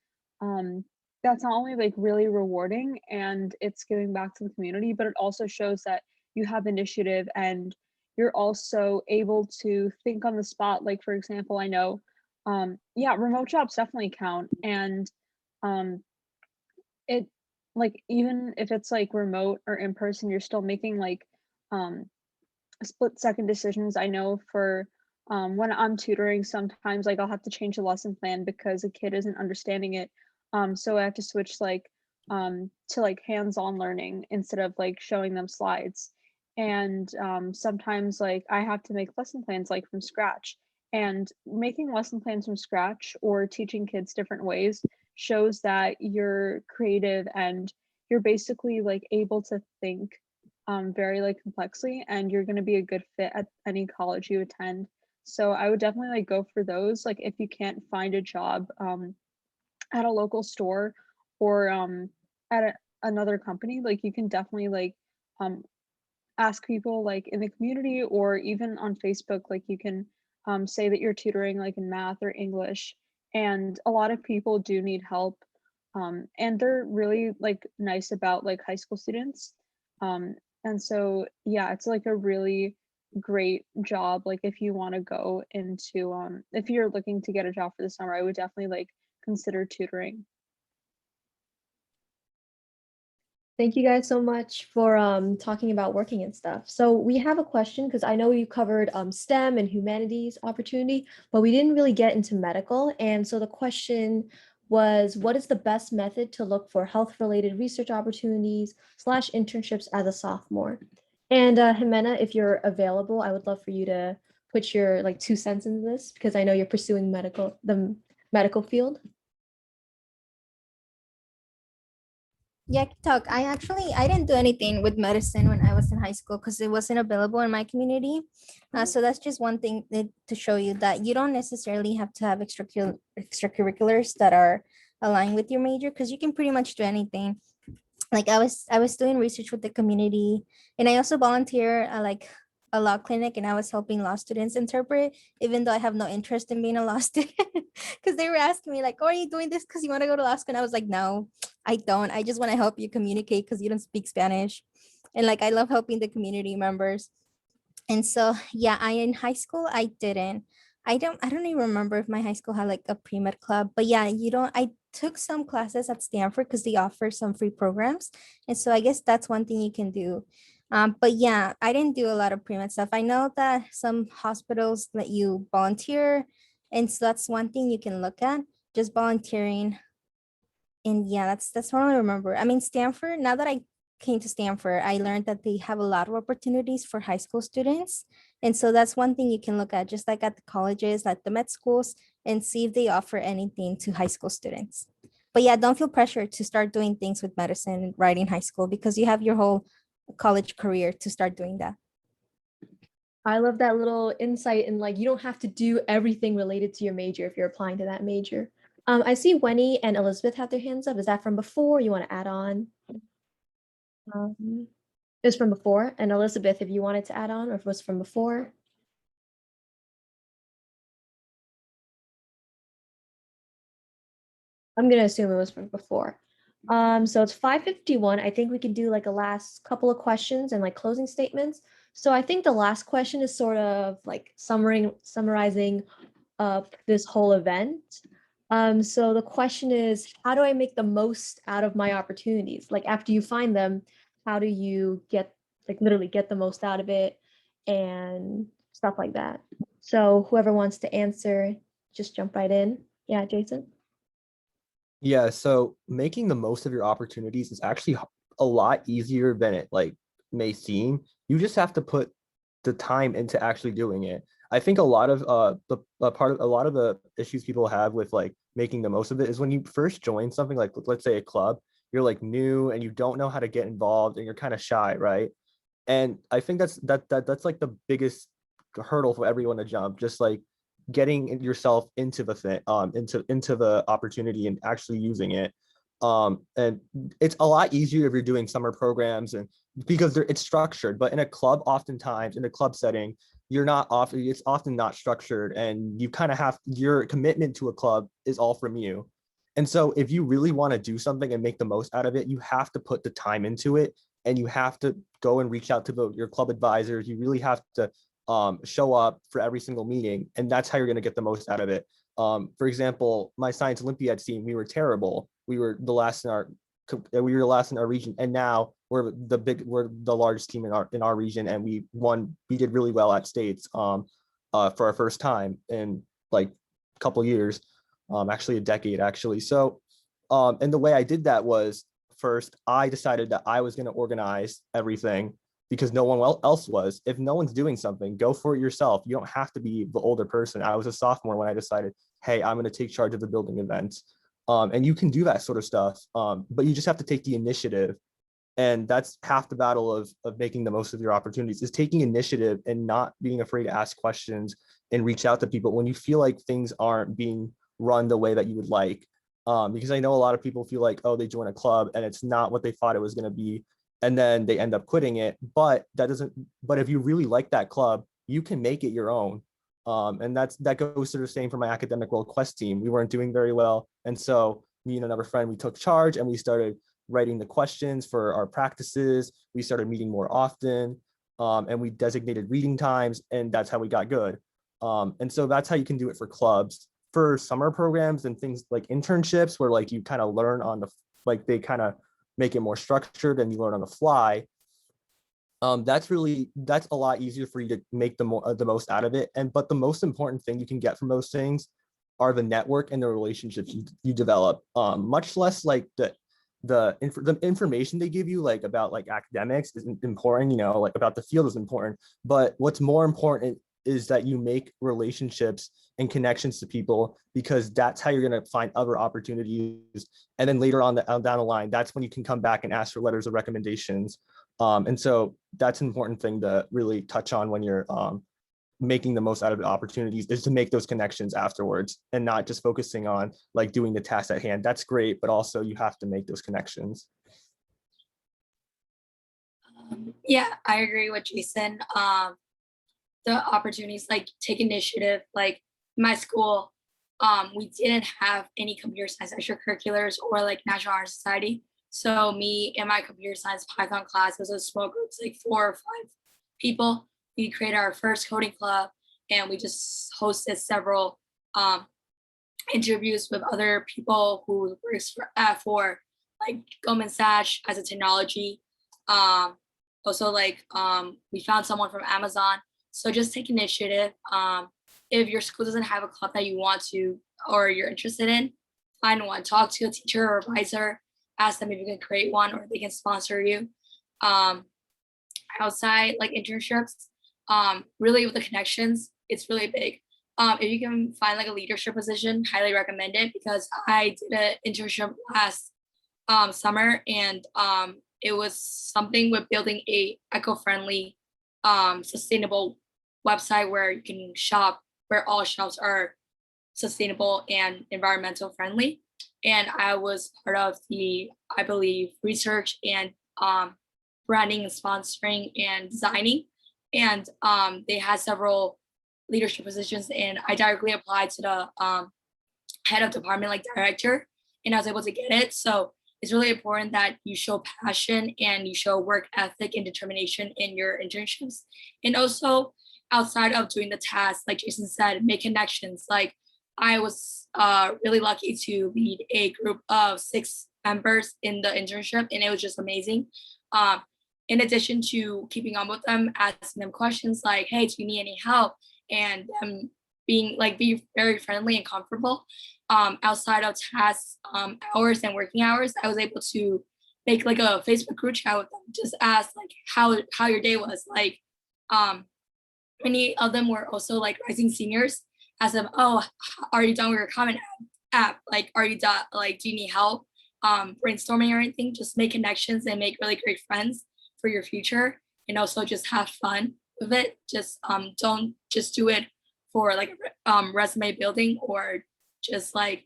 that's not only like really rewarding and it's giving back to the community, but it also shows that you have initiative and you're also able to think on the spot. Like for example, I know yeah, remote jobs definitely count. And um it like even if it's like remote or in person, you're still making like um split second decisions. I know for when I'm tutoring, sometimes like I'll have to change the lesson plan because a kid isn't understanding it. So I have to switch like to like hands-on learning instead of like showing them slides. And sometimes like I have to make lesson plans like from scratch. And making lesson plans from scratch or teaching kids different ways shows that you're creative and you're basically like able to think very like complexly, and you're going to be a good fit at any college you attend. So I would definitely like go for those. Like if you can't find a job at a local store or at another company, like you can definitely like um ask people like in the community or even on Facebook, like you can say that you're tutoring like in math or English. And a lot of people do need help. And they're really like nice about like high school students. Um, and so, yeah, it's like a really great job. Like if you want to go into, if you're looking to get a job for the summer, I would definitely like consider tutoring. Thank you guys so much for talking about working and stuff. So we have a question, because I know you covered STEM and humanities opportunity, but we didn't really get into medical. And so the question was, what is the best method to look for health-related research opportunities / internships as a sophomore? And Jimena, if you're available, I would love for you to put your like 2 cents into this, because I know you're pursuing the medical field. Yeah, I can talk. I didn't do anything with medicine when I was in high school because it wasn't available in my community. So that's just one thing to show you that you don't necessarily have to have extracurriculars that are aligned with your major, because you can pretty much do anything. Like I was doing research with the community, and I also volunteer like a law clinic and I was helping law students interpret, even though I have no interest in being a law student. Because they were asking me like, oh, are you doing this because you want to go to law school? And I was like, no, I don't. I just want to help you communicate because you don't speak Spanish. And like, I love helping the community members. And so, yeah, in high school, I don't even remember if my high school had like a pre-med club, but yeah, I took some classes at Stanford because they offer some free programs. And so I guess that's one thing you can do. But yeah, I didn't do a lot of pre-med stuff. I know that some hospitals let you volunteer. And so that's one thing you can look at, just volunteering. And yeah, that's what I remember. I mean, Stanford, now that I came to Stanford, I learned that they have a lot of opportunities for high school students. And so that's one thing you can look at, just like at the colleges, at the med schools, and see if they offer anything to high school students. But yeah, don't feel pressured to start doing things with medicine right in high school because you have your whole college career to start doing that. I love that little insight, and like you don't have to do everything related to your major if you're applying to that major. I see Wenny and Elizabeth have their hands up. Is that from before? You want to add on? It was from before. And Elizabeth, if you wanted to add on, or if it was from before. I'm gonna assume it was from before. So it's 5:51. I think we can do like a last couple of questions and like closing statements. So I think the last question is sort of like summarizing this whole event. So the question is, how do I make the most out of my opportunities? Like after you find them, how do you literally get the most out of it and stuff like that? So whoever wants to answer, just jump right in. Yeah, Jason. Yeah, so making the most of your opportunities is actually a lot easier than it like may seem. You just have to put the time into actually doing it. I think a lot of a lot of the issues people have with like making the most of it is when you first join something like, let's say, a club, you're like new and you don't know how to get involved and you're kind of shy, right? And I think that's like the biggest hurdle for everyone to jump, just like getting yourself into the thing, into the opportunity and actually using it. And it's a lot easier if you're doing summer programs and because it's structured, but in a club, oftentimes in a club setting, it's often not structured, and you kind of have your commitment to a club is all from you. And so if you really want to do something and make the most out of it, you have to put the time into it, and you have to go and reach out to your club advisors. You really have to show up for every single meeting, and that's how you're going to get the most out of it. For example, my science Olympiad team, we were terrible. We were the last in our region, and now we're the largest team in our region, and we did really well at states for our first time in like a couple years, actually a decade actually. So and the way I did that was, first I decided that I was going to organize everything because no one else was. If no one's doing something, go for it yourself. You don't have to be the older person. I was a sophomore when I decided, hey, I'm going to take charge of the building events. And you can do that sort of stuff, but you just have to take the initiative. And that's half the battle of making the most of your opportunities, is taking initiative and not being afraid to ask questions and reach out to people when you feel like things aren't being run the way that you would like. Because I know a lot of people feel like, oh, they join a club and it's not what they thought it was going to be, and then they end up quitting it. But if you really like that club, you can make it your own. And that goes to the same for my academic world quest team. We weren't doing very well, and so me and another friend, we took charge and we started writing the questions for our practices. We started meeting more often, and we designated reading times, and that's how we got good. And so that's how you can do it for clubs. For summer programs and things like internships, where like you kind of learn on the, like they kind of make it more structured and you learn on the fly. That's a lot easier for you to make the most out of it. But the most important thing you can get from those things are the network and the relationships you develop. Much less like the information they give you, like about like academics, is important, like about the field is important. But what's more important is that you make relationships and connections to people, because that's how you're going to find other opportunities. And then later on down the line, that's when you can come back and ask for letters of recommendations. And so that's an important thing to really touch on when you're making the most out of the opportunities, is to make those connections afterwards and not just focusing on like doing the task at hand. That's great, but also you have to make those connections. Yeah, I agree with Jason. the opportunities, like take initiative. Like my school, we didn't have any computer science extracurriculars or like National Honor Society. So me and my computer science Python class was a small group, like 4 or 5 people. We created our first coding club, and we just hosted several interviews with other people who works for like Goldman Sachs as a technology. Also like we found someone from Amazon. So just take initiative. If your school doesn't have a club that you want to or you're interested in, find one. Talk to a teacher or advisor. Ask them if you can create one or they can sponsor you. Outside like internships, really with the connections, it's really big. If you can find like a leadership position, highly recommend it, because I did an internship last summer, and it was something with building a eco-friendly, sustainable website where you can shop, where all shops are sustainable and environmental friendly. And I was part of the, I believe, research and branding and sponsoring and designing. And they had several leadership positions, and I directly applied to the head of department, like director, and I was able to get it. So it's really important that you show passion and you show work ethic and determination in your internships. And also outside of doing the task, like Jason said, make connections. Like I was really lucky to lead a group of 6 members in the internship, and it was just amazing. In addition to keeping on with them, asking them questions like, hey, do you need any help? And them being like, be very friendly and comfortable. Outside of tasks hours and working hours, I was able to make like a Facebook group chat with them, just ask like how your day was. Like many of them were also like rising seniors. Ask them, oh, are you done with your Common app? Like, are you done? Like, do you need help brainstorming or anything? Just make connections and make really great friends for your future, and also just have fun with it. Just don't just do it for like resume building or just like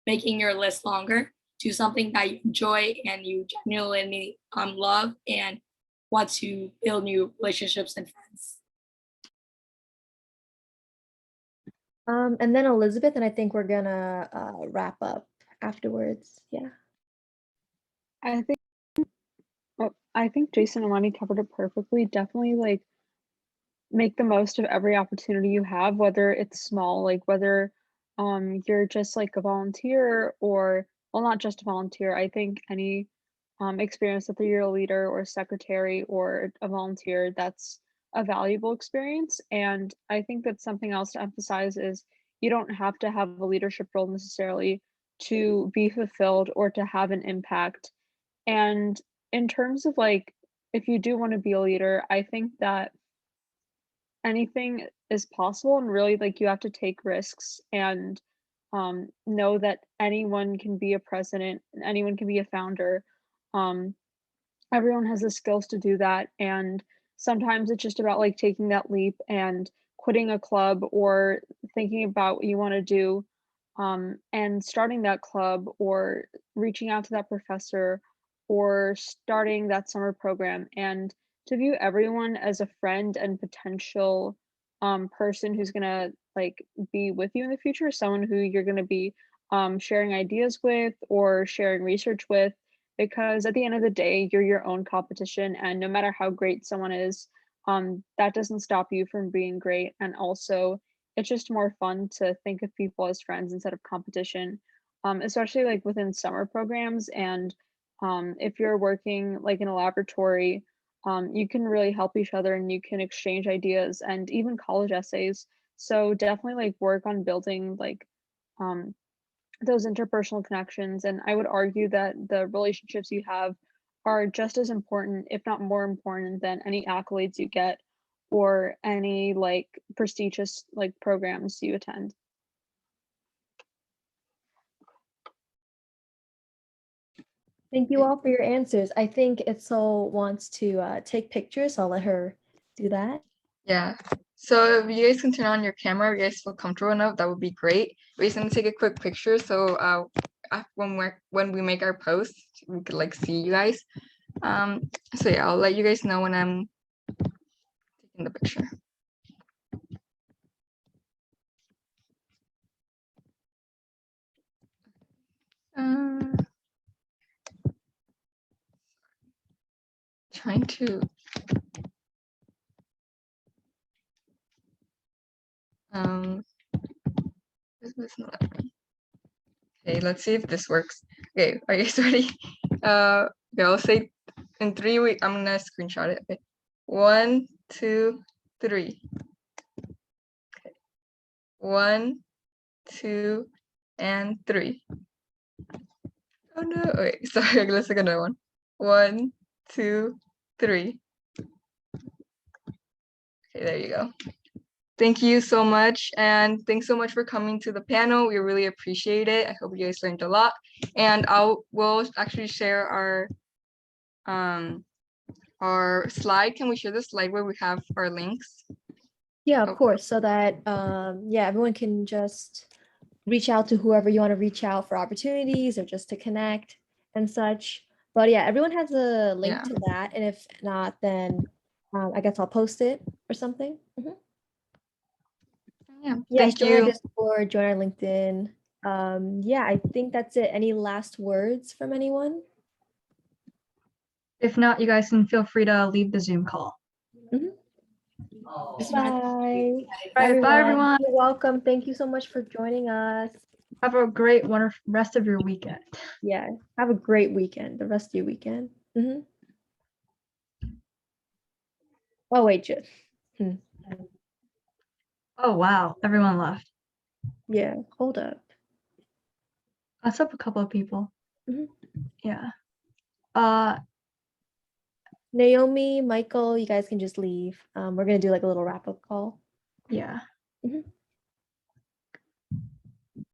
making your list longer. Do something that you enjoy and you genuinely love and want to build new relationships and friends. And then Elizabeth, and I think we're gonna wrap up afterwards. Yeah. I think Jason and Lenny covered it perfectly. Definitely like make the most of every opportunity you have, whether it's small, like whether you're just like a volunteer or, well, not just a volunteer. I think any experience, whether you're a leader or a secretary or a volunteer, that's a valuable experience. And I think that's something else to emphasize is you don't have to have a leadership role necessarily to be fulfilled or to have an impact. And in terms of like, if you do want to be a leader, I think that anything is possible, and really like you have to take risks and know that anyone can be a president, anyone can be a founder. Everyone has the skills to do that, and sometimes it's just about like taking that leap and quitting a club or thinking about what you want to do, and starting that club or reaching out to that professor or starting that summer program, and to view everyone as a friend and potential person who's gonna like be with you in the future, someone who you're gonna be sharing ideas with or sharing research with, because at the end of the day, you're your own competition, and no matter how great someone is, that doesn't stop you from being great. And also, it's just more fun to think of people as friends instead of competition, especially like within summer programs. And if you're working like in a laboratory, you can really help each other and you can exchange ideas and even college essays. So definitely like work on building like those interpersonal connections. And I would argue that the relationships you have are just as important, if not more important, than any accolades you get or any like prestigious like programs you attend. Thank you all for your answers. I think Itzel wants to take pictures, so I'll let her do that. Yeah. So if you guys can turn on your camera, if you guys feel comfortable enough, that would be great. We're just gonna take a quick picture, so when we make our post, we could like see you guys. So yeah, I'll let you guys know when I'm taking the picture. Shoot. This is not right. Okay, let's see if this works. Okay, are you guys ready? Okay, I'll say in 3 weeks. I'm gonna screenshot it. Okay. 1, 2, 3. Okay. 1, 2, and 3. Oh no! Wait, sorry. Let's take another one. 1, 2, 3. Okay, there you go. Thank you so much, and thanks so much for coming to the panel. We really appreciate it. I hope you guys learned a lot. And we'll actually share our slide. Can we share the slide where we have our links? Yeah, of Oh. course. So that yeah, everyone can just reach out to whoever you want to reach out for opportunities or just to connect and such. But yeah, everyone has a link Yeah. to that. And if not, then I guess I'll post it or something. Mhm. Yeah. Yes, Thank join our you. Discord, join our LinkedIn. Yeah, I think that's it. Any last words from anyone? If not, you guys can feel free to leave the Zoom call. Bye. Bye, everyone. You're welcome. Thank you so much for joining us. Have a great rest of your weekend. Yeah, have a great weekend, the rest of your weekend. Oh, wait, just. Oh, wow. Everyone left. Yeah, hold up. That's up a couple of people. Mhm. Yeah. Naomi, Michael, you guys can just leave. We're gonna do like a little wrap-up call. Yeah. Mhm.